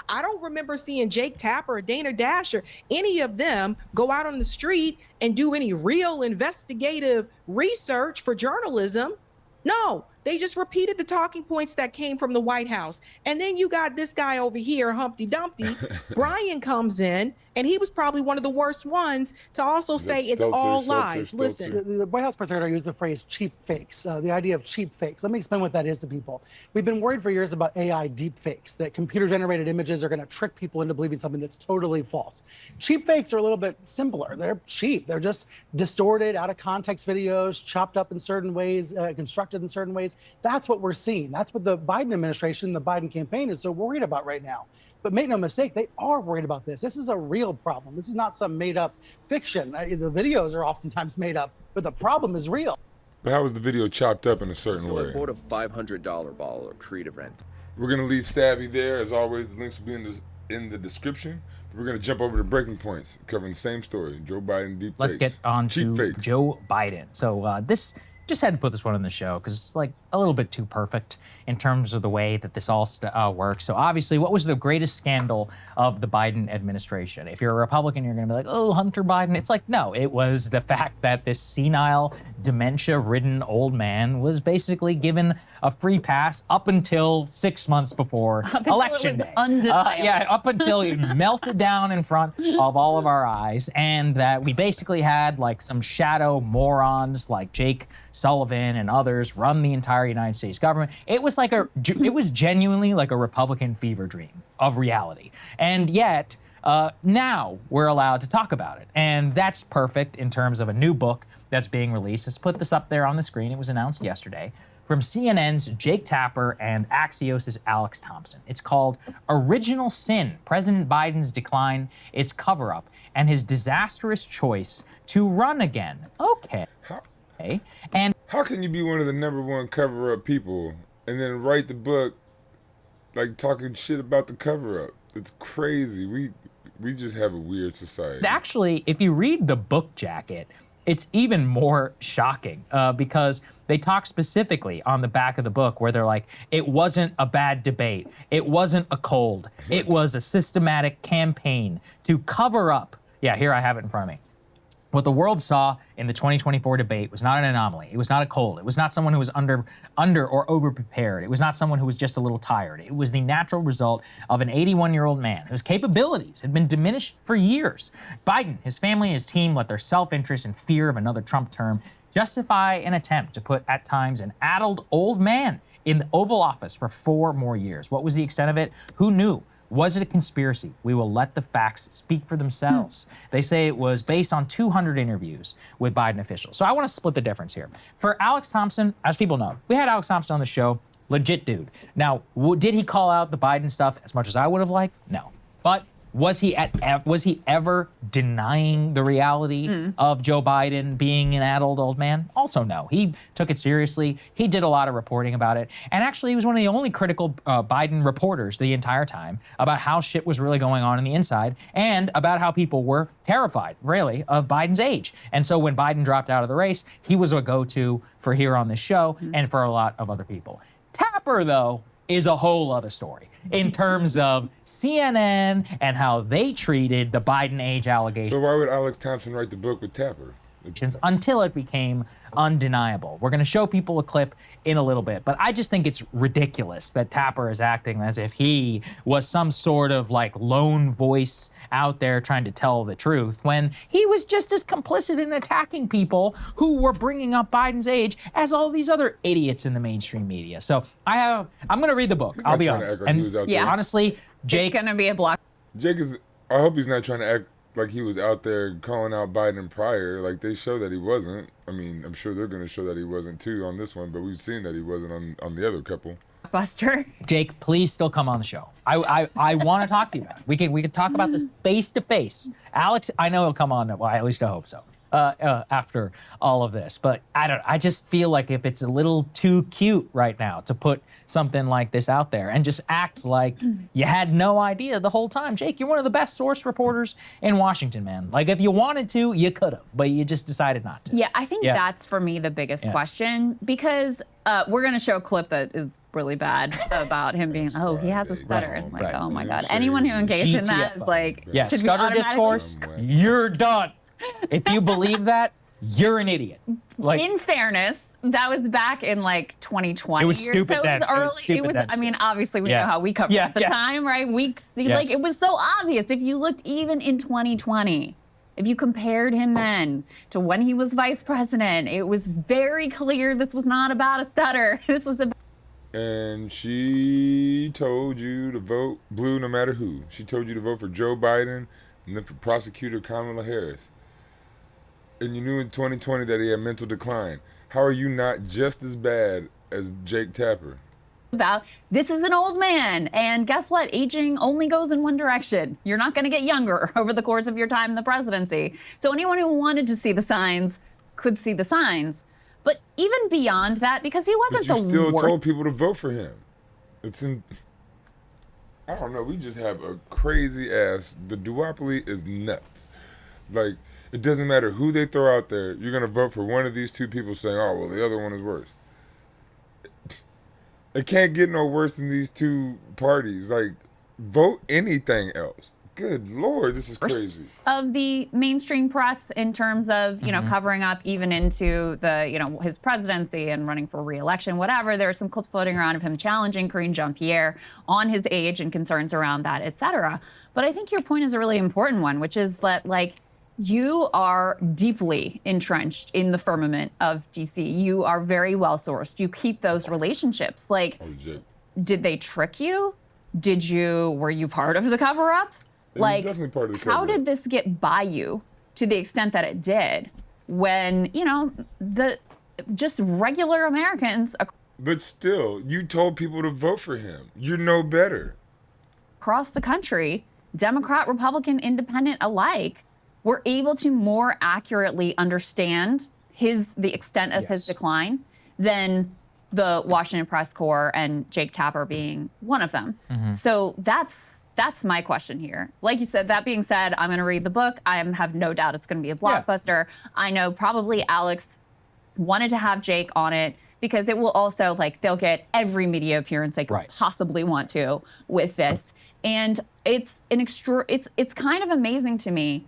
I don't remember seeing Jake Tapper or Dana Dasher, any of them, go out on the street and do any real investigative research for journalism. No, They just repeated the talking points that came from the White House. And then you got this guy over here, Humpty Dumpty. Brian comes in, and he was probably one of the worst ones to also say it's all lies. Listen. The White House press secretary used the phrase cheap fakes, the idea of cheap fakes. Let me explain what that is to people. We've been worried for years about AI deep fakes, that computer-generated images are going to trick people into believing something that's totally false. Cheap fakes are a little bit simpler. They're cheap. They're just distorted, out of context videos, chopped up in certain ways, constructed in certain ways. That's what we're seeing. That's what the Biden administration, the Biden campaign is so worried about right now. But make no mistake, they are worried about this. This is a real problem. This is not some made-up fiction. The videos are oftentimes made up, but the problem is real. But how was the video chopped up in a certain So way? I bought a $500 bottle of Creative Rent. We're gonna leave Savvy there. As always, the links will be in the description. We're gonna jump over to breaking points, covering the same story. Joe Biden deep Let's fakes. get on Cheap to fakes. Joe Biden. So this just had to put this one on the show because it's like a little bit too perfect in terms of the way that this all works. So obviously, what was the greatest scandal of the Biden administration? If you're a Republican, you're going to be like, oh, Hunter Biden. It's like, no, it was the fact that this senile, dementia-ridden old man was basically given a free pass up until 6 months before election day. Yeah, up until he melted down in front of all of our eyes, and that we basically had like some shadow morons like Jake Sullivan and others run the entire United States government. It was like it was genuinely like a Republican fever dream of reality. And yet, now we're allowed to talk about it. And that's perfect in terms of a new book that's being released. Let's put this up there on the screen. It was announced yesterday from CNN's Jake Tapper and Axios' Alex Thompson. It's called Original Sin, President Biden's Decline, Its Cover-Up, and His Disastrous Choice to Run Again. Okay. And how can you be one of the #1 cover-up people and then write the book like talking shit about the cover-up? It's crazy. We just have a weird society. actually, if you read the book jacket, it's even more shocking because they talk specifically on the back of the book where they're like, it wasn't a bad debate. It wasn't a cold. It was a systematic campaign to cover up. Yeah, here I have it in front of me. What the world saw in the 2024 debate was not an anomaly. It was not a cold. It was not someone who was under or over-prepared. It was not someone who was just a little tired. It was the natural result of an 81-year-old man whose capabilities had been diminished for years. Biden, his family, and his team let their self-interest and fear of another Trump term justify an attempt to put, at times, an addled old man in the Oval Office for 4 more years. What was the extent of it? Who knew? Was it a conspiracy? We will let the facts speak for themselves. They say it was based on 200 interviews with Biden officials. So I want to split the difference here. For Alex Thompson, as people know, we had Alex Thompson on the show, legit dude. Now, did he call out the Biden stuff as much as I would have liked? No. But was he ever denying the reality of Joe Biden being an addled old man? Also no. He took it seriously. He did a lot of reporting about it. And actually, he was one of the only critical Biden reporters the entire time about how shit was really going on the inside and about how people were terrified, really, of Biden's age. And so when Biden dropped out of the race, he was a go-to for here on this show and for a lot of other people. Tapper, though, is a whole other story in terms of CNN and how they treated the Biden age allegations. So why would Alex Thompson write the book with Tapper? Until it became undeniable. We're going to show people a clip in a little bit, but I just think it's ridiculous that Tapper is acting as if he was some sort of like lone voice out there trying to tell the truth when he was just as complicit in attacking people who were bringing up Biden's age as all these other idiots in the mainstream media. So I'm going to read the book. I'll be honest. Honestly, Jake, it's going to be a block. Jake is, I hope he's not trying to act like he was out there calling out Biden prior. Like they show that he wasn't. I mean, I'm sure they're going to show that he wasn't too on this one, but we've seen that he wasn't on the other couple. Buster. Jake, please still come on the show. I want to talk to you about it. We could talk about this face to face. Alex, I know he'll come on. Well, at least I hope so. After all of this, but I just feel like if it's a little too cute right now to put something like this out there and just act like you had no idea the whole time. Jake, you're one of the best source reporters in Washington, man. Like if you wanted to, you could have, but you just decided not to. Yeah, I think that's for me the biggest question because we're going to show a clip that is really bad about him being, he has a stutter. It's like, oh my God. Anyone who engaged in that is like, stutter discourse, you're done. If you believe that, you're an idiot. Like, in fairness, that was back in like 2020. It was stupid so then. It was early. It was stupid then, I mean, too. obviously we Yeah. know how we covered Yeah, at the yeah. time, right? Like Yes. it was so obvious. If you looked even in 2020, if you compared him then to when he was vice president, it was very clear this was not about a stutter. This was about. And she told you to vote blue no matter who. She told you to vote for Joe Biden and then for prosecutor Kamala Harris. And you knew in 2020 that he had mental decline. How are you not just as bad as Jake Tapper? About this is an old man, and guess what? Aging only goes in one direction. You're not going to get younger over the course of your time in the presidency. So anyone who wanted to see the signs could see the signs. But even beyond that, because he wasn't But you the still worst. told people to vote for him. It's in. I don't know. We just have a crazy ass. The duopoly is nuts. Like, it doesn't matter who they throw out there. You're gonna vote for one of these two people saying, "Oh, well, the other one is worse." It can't get no worse than these two parties. Like, vote anything else. Good Lord, this is crazy. Of the mainstream press in terms of, you know, covering up even into the, you know, his presidency and running for re-election, whatever. There are some clips floating around of him challenging Karine Jean-Pierre on his age and concerns around that, et cetera. But I think your point is a really important one, which is that, like, you are deeply entrenched in the firmament of DC. You are very well sourced. You keep those relationships. Like, did they trick you? Were you part of the cover up? It was Like, definitely part of the how cover-up. did this get by you to the extent that it did when, you know, the just regular Americans But still, you told people to vote for him. You're no better. across the country, Democrat, Republican, Independent alike, were able to more accurately understand the extent of his decline than the Washington Press Corps and Jake Tapper being one of them. So that's my question here. Like you said, that being said, I'm going to read the book. I have no doubt it's going to be a blockbuster. I know probably Alex wanted to have Jake on it because it will also, like, they'll get every media appearance they could possibly want to with this. And it's it's kind of amazing to me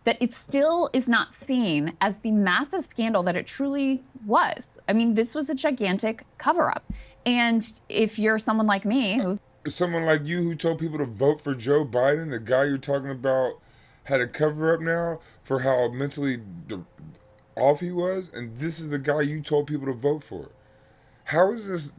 that it still is not seen as the massive scandal that it truly was. I mean, this was a gigantic cover-up. And if you're someone like me who's Someone like you who told people to vote for Joe Biden, the guy you're talking about, had a cover up now for how mentally off he was, and this is the guy you told people to vote for. How is this?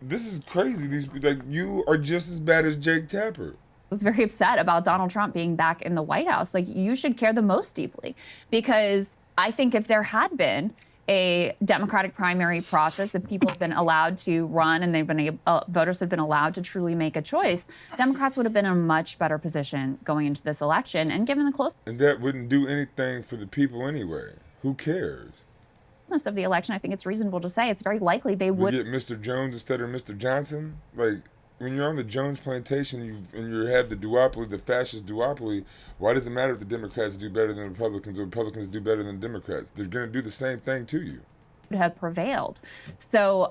This is crazy. You are just as bad as Jake Tapper. was very upset about Donald Trump being back in the White House. Like, you should care the most deeply, because I think if there had been a Democratic primary process, if people had been allowed to run and they've been voters had been allowed to truly make a choice, Democrats would have been in a much better position going into this election. And given the closeness And that wouldn't do anything for the people anyway. Who cares? of the election, I think it's reasonable to say it's very likely they We would. get Mr. Jones instead of Mr. Johnson. Like, when you're on the Jones plantation and you have the duopoly, the fascist duopoly, why does it matter if the Democrats do better than Republicans or Republicans do better than Democrats? They're going to do the same thing to you. Have prevailed. So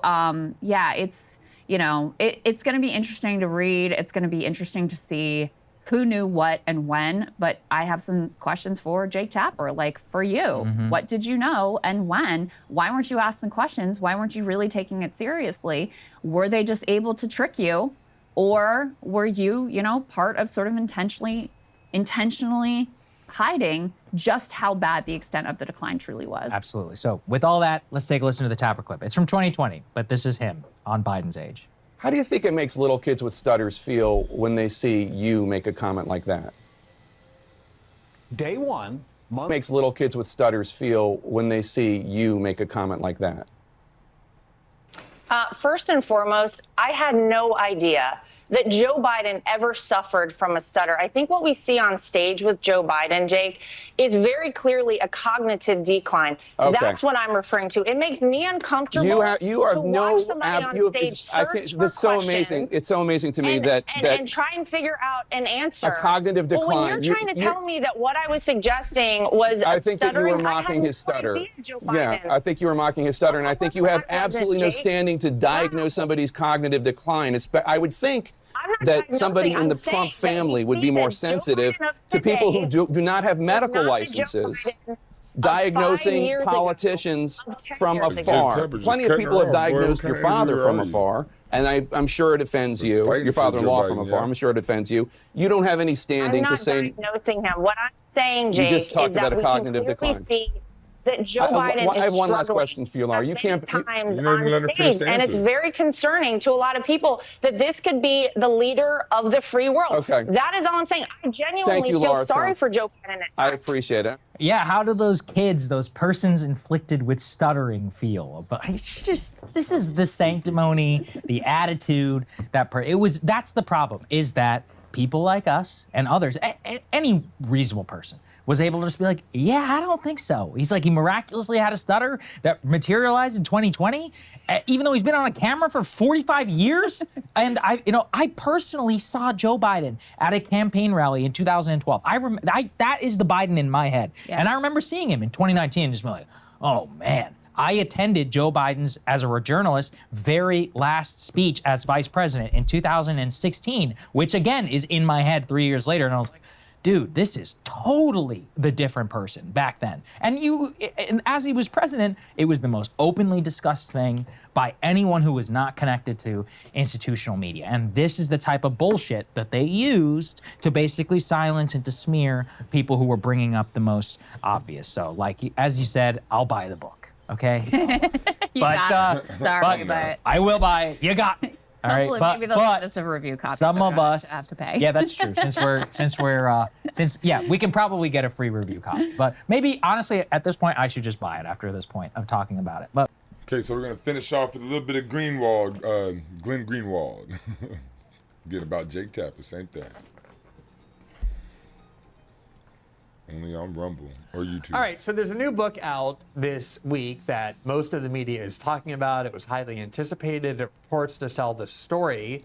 yeah, it's, you know, it's going to be interesting to read. It's going to be interesting to see who knew what and when. But I have some questions for Jake Tapper. Like, for you, what did you know and when? Why weren't you asking questions? Why weren't you really taking it seriously? Were they just able to trick you, or were you, you know, part of sort of intentionally hiding just how bad the extent of the decline truly was? Absolutely. So with all that, let's take a listen to the Tapper clip. It's from 2020, but this is him on Biden's age. How do you think it makes little kids with stutters feel when they see you make a comment like that? Day one. Makes little kids with stutters feel when they see you make a comment like that? First and foremost, I had no idea that Joe Biden ever suffered from a stutter. I think what we see on stage with Joe Biden, Jake, is very clearly a cognitive decline. Okay. That's what I'm referring to. It makes me uncomfortable You are to no. watch somebody on stage search for That's so amazing. questions It's so amazing to me and, that and try and figure out an answer. A cognitive Well, decline. when you're trying to tell me that what I was suggesting was I think that you stuttering, were mocking his stutter. Yeah, I think you were mocking his stutter, and I think you have absolutely no standing to diagnose somebody's cognitive decline. I would think that somebody in the Trump family would be more sensitive to people who do not have medical licenses. diagnosing years ago, politicians of 10 from years ago. afar. Plenty of people have diagnosed your father from afar, and I'm sure it offends you. fighting Your for father-in-law Joe from Biden, afar. yeah. I'm sure it offends you. You don't have any standing I'm to not say. diagnosing him. What I'm saying, Jake, just talked is about that a we cognitive can clearly decline. see that Joe Biden I have is one last struggling question for you, Laura. You can't. times You're not even on letting her finish stage, the and it's answer. very concerning to a lot of people that this could be the leader of the free world. Okay. That is all I'm saying. I genuinely you, feel Laura sorry Trump. for Joe Biden. I appreciate it. Yeah, how do those kids, those persons inflicted with stuttering feel? But it's just, this is the sanctimony, the attitude that's the problem, is that people like us and others, any reasonable person, was able to just be like, yeah, I don't think so. He's like, he miraculously had a stutter that materialized in 2020, even though he's been on a camera for 45 years. And I personally saw Joe Biden at a campaign rally in 2012. That is the Biden in my head. Yeah. And I remember seeing him in 2019 and just being like, oh man. I attended Joe Biden's, as a journalist, very last speech as vice president in 2016, which again is in my head 3 years later. And I was like, dude, this is totally the different person back then. And as he was president, it was the most openly discussed thing by anyone who was not connected to institutional media. And this is the type of bullshit that they used to basically silence and to smear people who were bringing up the most obvious. So, like, as you said, I'll buy the book, okay? Sorry, but I will buy it. You got me. All right, hopefully maybe they'll send us a review copy. Some so we of don't us have to pay. Yeah, that's true. We can probably get a free review copy. But maybe honestly, at this point, I should just buy it after this point of talking about it. But Okay, so we're gonna finish off with a little bit of Greenwald, Glenn Greenwald. Get about Jake Tapper, same thing. Only on Rumble or YouTube. All right, so there's a new book out this week that most of the media is talking about. It was highly anticipated. It purports to tell the story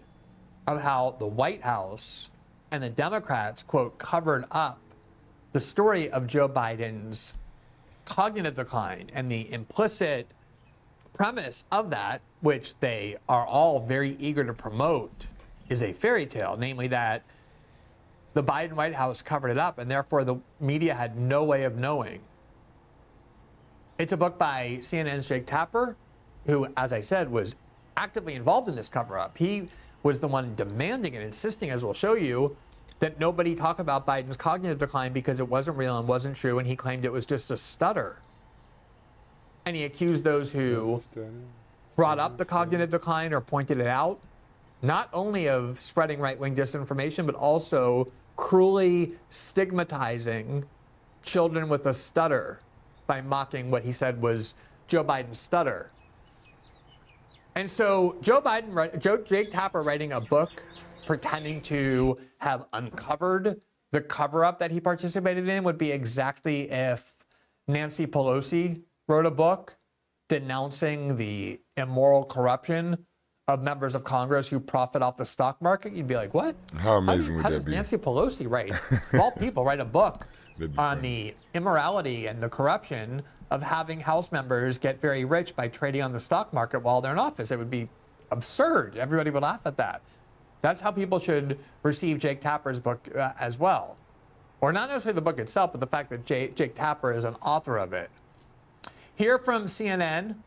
of how the White House and the Democrats, quote, covered up the story of Joe Biden's cognitive decline, and the implicit premise of that, which they are all very eager to promote, is a fairy tale, namely that the Biden White House covered it up, and therefore the media had no way of knowing. It's a book by CNN's Jake Tapper, who, as I said, was actively involved in this cover-up. He was the one demanding and insisting, as we'll show you, that nobody talk about Biden's cognitive decline because it wasn't real and wasn't true, and he claimed it was just a stutter. And he accused those who brought up the cognitive decline or pointed it out, not only of spreading right-wing disinformation, but also cruelly stigmatizing children with a stutter by mocking what he said was Joe Biden's stutter. And so Jake Tapper writing a book pretending to have uncovered the cover-up that he participated in would be exactly if Nancy Pelosi wrote a book denouncing the immoral corruption of members of Congress who profit off the stock market. You'd be like, what? How amazing would How that does be? Nancy Pelosi write, of all people, write a book on the immorality and the corruption of having House members get very rich by trading on the stock market while they're in office? It would be absurd. Everybody would laugh at that. That's how people should receive Jake Tapper's book as well. Or not necessarily the book itself, but the fact that Jake Tapper is an author of it. Here from CNN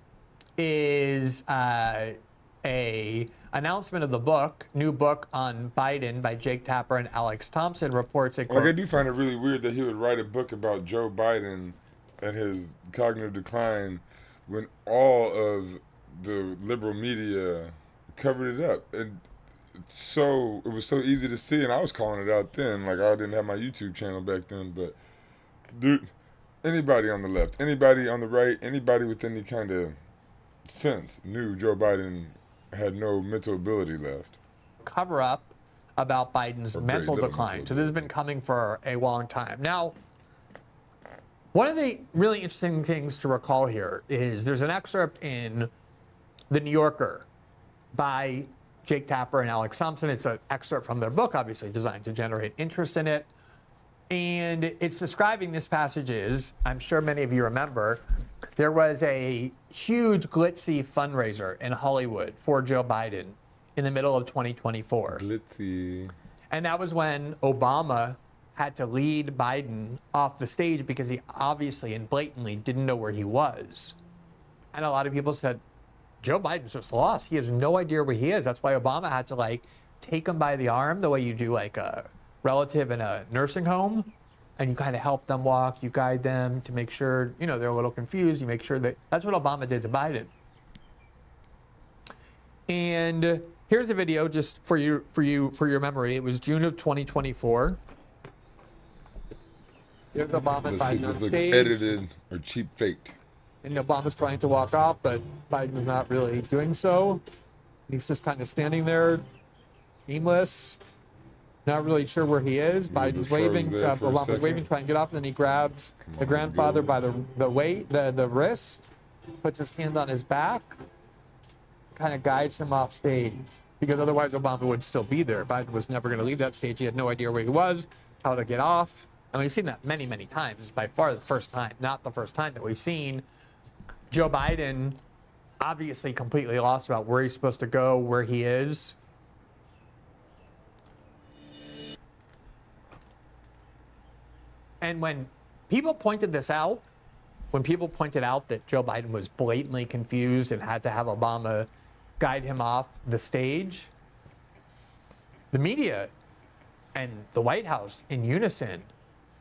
is a announcement of the book, new book on Biden by Jake Tapper and Alex Thompson, reports it. Like, I do find it really weird that he would write a book about Joe Biden and his cognitive decline when all of the liberal media covered it up. And it was so easy to see, and I was calling it out then. Like, I didn't have my YouTube channel back then, but dude, anybody on the left, anybody on the right, anybody with any kind of sense knew Joe Biden had no mental ability left. Cover up about Biden's mental decline. So this has been coming for a long time. Now, one of the really interesting things to recall here is there's an excerpt in The New Yorker by Jake Tapper and Alex Thompson. It's an excerpt from their book, obviously designed to generate interest in it. And it's describing this passage is, I'm sure many of you remember, there was a huge glitzy fundraiser in Hollywood for Joe Biden in the middle of 2024. Glitzy. And that was when Obama had to lead Biden off the stage because he obviously and blatantly didn't know where he was. And a lot of people said, Joe Biden's just lost. He has no idea where he is. That's why Obama had to like take him by the arm the way you do like a relative in a nursing home. And you kind of help them walk, you guide them to make sure, you know, they're a little confused. You make sure that's what Obama did to Biden. And here's the video just for your memory. It was June of 2024. There's Obama and Let's see Biden if on this looks stage. edited or cheap faked. And Obama's trying to walk off, but Biden's not really doing so. He's just kind of standing there, aimless, not really sure where he is. Biden's waving, Obama's waving, trying to get off, and then he grabs the grandfather by the wrist, puts his hand on his back, kind of guides him off stage, because otherwise Obama would still be there. Biden was never going to leave that stage. He had no idea where he was, how to get off. And we've seen that many, many times. It's by far the first time, not the first time that we've seen Joe Biden obviously completely lost about where he's supposed to go, where he is. And when people pointed this out, when people pointed out that Joe Biden was blatantly confused and had to have Obama guide him off the stage, the media and the White House in unison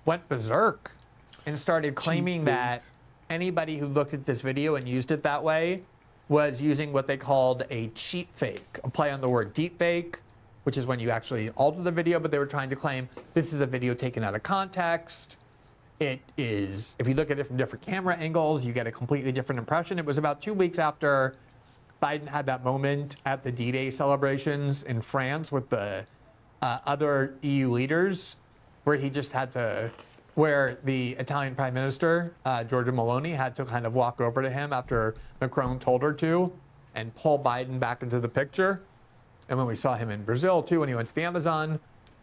went berserk and started claiming that anybody who looked at this video and used it that way was using what they called a cheap fake, a play on the word deep fake, which is when you actually alter the video, but they were trying to claim this is a video taken out of context. It is, if you look at it from different camera angles, you get a completely different impression. It was about 2 weeks after Biden had that moment at the D-Day celebrations in France with the other EU leaders, where he just had to, where the Italian Prime Minister, Giorgia Meloni, had to kind of walk over to him after Macron told her to and pull Biden back into the picture. And when we saw him in Brazil too, when he went to the Amazon,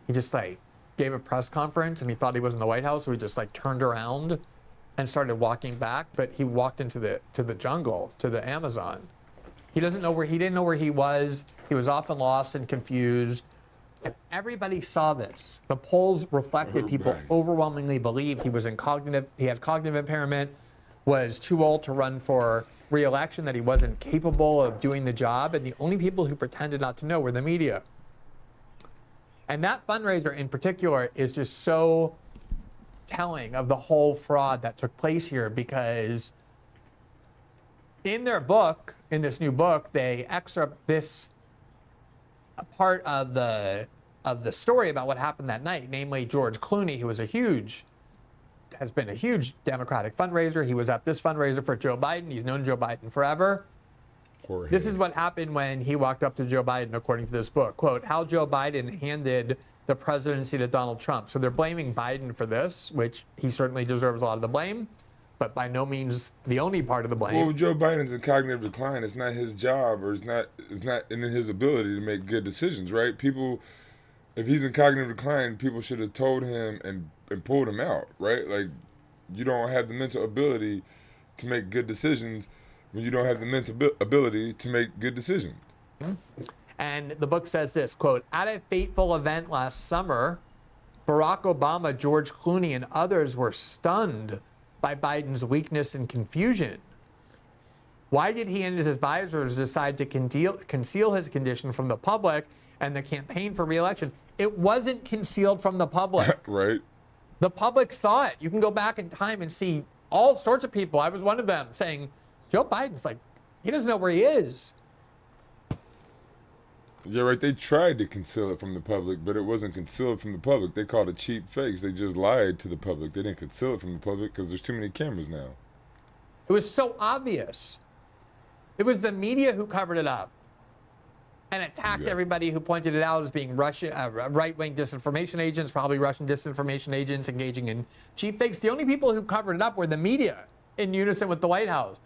he just like gave a press conference and he thought he was in the White House, so he just like turned around and started walking back. But he walked into the jungle, to the Amazon. He didn't know where he was. He was often lost and confused. And everybody saw this. The polls reflected people overwhelmingly believed he had cognitive impairment, was too old to run for re-election, that he wasn't capable of doing the job, and the only people who pretended not to know were the media. And that fundraiser in particular is just so telling of the whole fraud that took place here, because in their book, in this new book, they excerpt this part of the story about what happened that night, namely George Clooney, who has been a huge Democratic fundraiser. He was at this fundraiser for Joe Biden. He's known Joe Biden forever. This is what happened when he walked up to Joe Biden, according to this book. Quote, how Joe Biden handed the presidency to Donald Trump. So they're blaming Biden for this, which he certainly deserves a lot of the blame, but by no means the only part of the blame. Well, Joe Biden's in cognitive decline. It's not his job, or it's not in his ability to make good decisions, right? People, if he's in cognitive decline, people should have told him and pulled him out, right? Like, you don't have the mental ability to make good decisions when you don't have the mental ability to make good decisions. And the book says this, quote, at a fateful event last summer, Barack Obama, George Clooney, and others were stunned by Biden's weakness and confusion. Why did he and his advisors decide to conceal his condition from the public and the campaign for re-election? It wasn't concealed from the public. Right. The public saw it. You can go back in time and see all sorts of people. I was one of them saying, Joe Biden's like, he doesn't know where he is. Yeah, right. They tried to conceal it from the public, but it wasn't concealed from the public. They called it cheap fakes. They just lied to the public. They didn't conceal it from the public because there's too many cameras now. It was so obvious. It was the media who covered it up and attacked everybody who pointed it out as being right-wing disinformation agents, probably Russian disinformation agents engaging in cheap fakes. The only people who covered it up were the media in unison with the White House.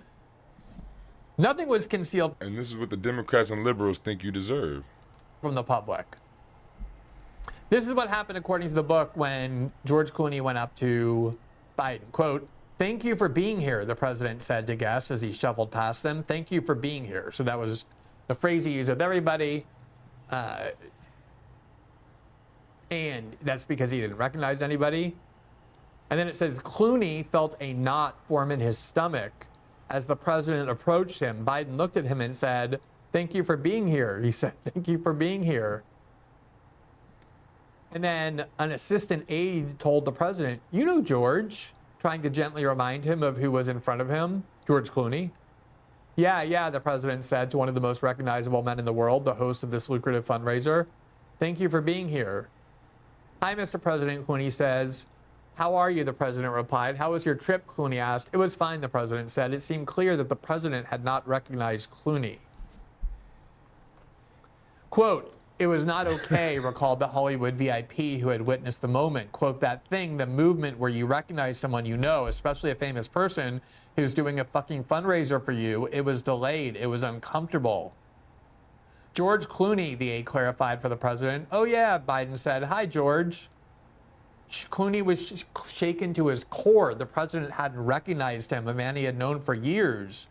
Nothing was concealed. And this is what the Democrats and liberals think you deserve. From the public. This is what happened according to the book when George Clooney went up to Biden. Quote, thank you for being here, the president said to guests as he shuffled past them. Thank you for being here. So that was the phrase he used with everybody. And that's because he didn't recognize anybody. And then it says Clooney felt a knot form in his stomach as the president approached him. Biden looked at him and said, "Thank you for being here." He said, "Thank you for being here." And then an assistant aide told the president, "You know George," trying to gently remind him of who was in front of him, George Clooney. Yeah, the president said to one of the most recognizable men in the world, the host of this lucrative fundraiser. "Thank you for being here." "Hi, Mr. President," Clooney says. "How are you?" the president replied. "How was your trip?" Clooney asked. "It was fine," the president said. It seemed clear that the president had not recognized Clooney. Quote, "It was not okay," recalled the Hollywood VIP who had witnessed the moment. Quote, "That thing, the movement where you recognize someone you know, especially a famous person who's doing a fucking fundraiser for you, it was delayed. It was uncomfortable." George Clooney, the aide clarified for the president. "Oh yeah," Biden said. "Hi, George." Clooney was shaken to his core. The president hadn't recognized him, a man he had known for years.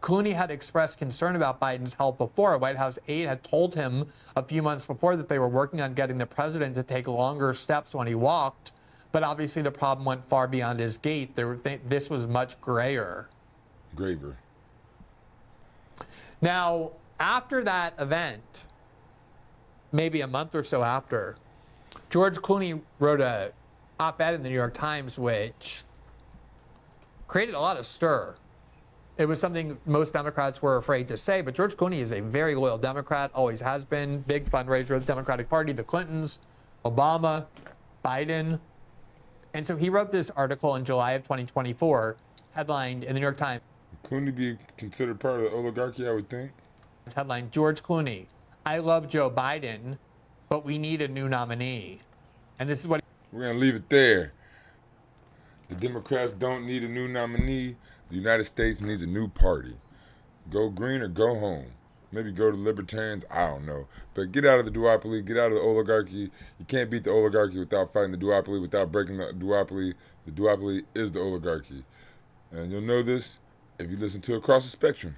Clooney had expressed concern about Biden's health before. A White House aide had told him a few months before that they were working on getting the president to take longer steps when he walked, but obviously the problem went far beyond his gait. This was much graver. Now, after that event, maybe a month or so after, George Clooney wrote an op-ed in the New York Times which created a lot of stir. It was something most Democrats were afraid to say, but George Clooney is a very loyal Democrat, always has been, big fundraiser of the Democratic Party, the Clintons, Obama, Biden. And so he wrote this article in July of 2024, headlined in the New York Times. Clooney be considered part of the oligarchy, I would think. Headline, "George Clooney, I love Joe Biden, but we need a new nominee." And this is what... We're going to leave it there. The Democrats don't need a new nominee. The United States needs a new party. Go green or go home. Maybe go to libertarians. I don't know. But get out of the duopoly. Get out of the oligarchy. You can't beat the oligarchy without fighting the duopoly, without breaking the duopoly. The duopoly is the oligarchy. And you'll know this if you listen to Across the Spectrum.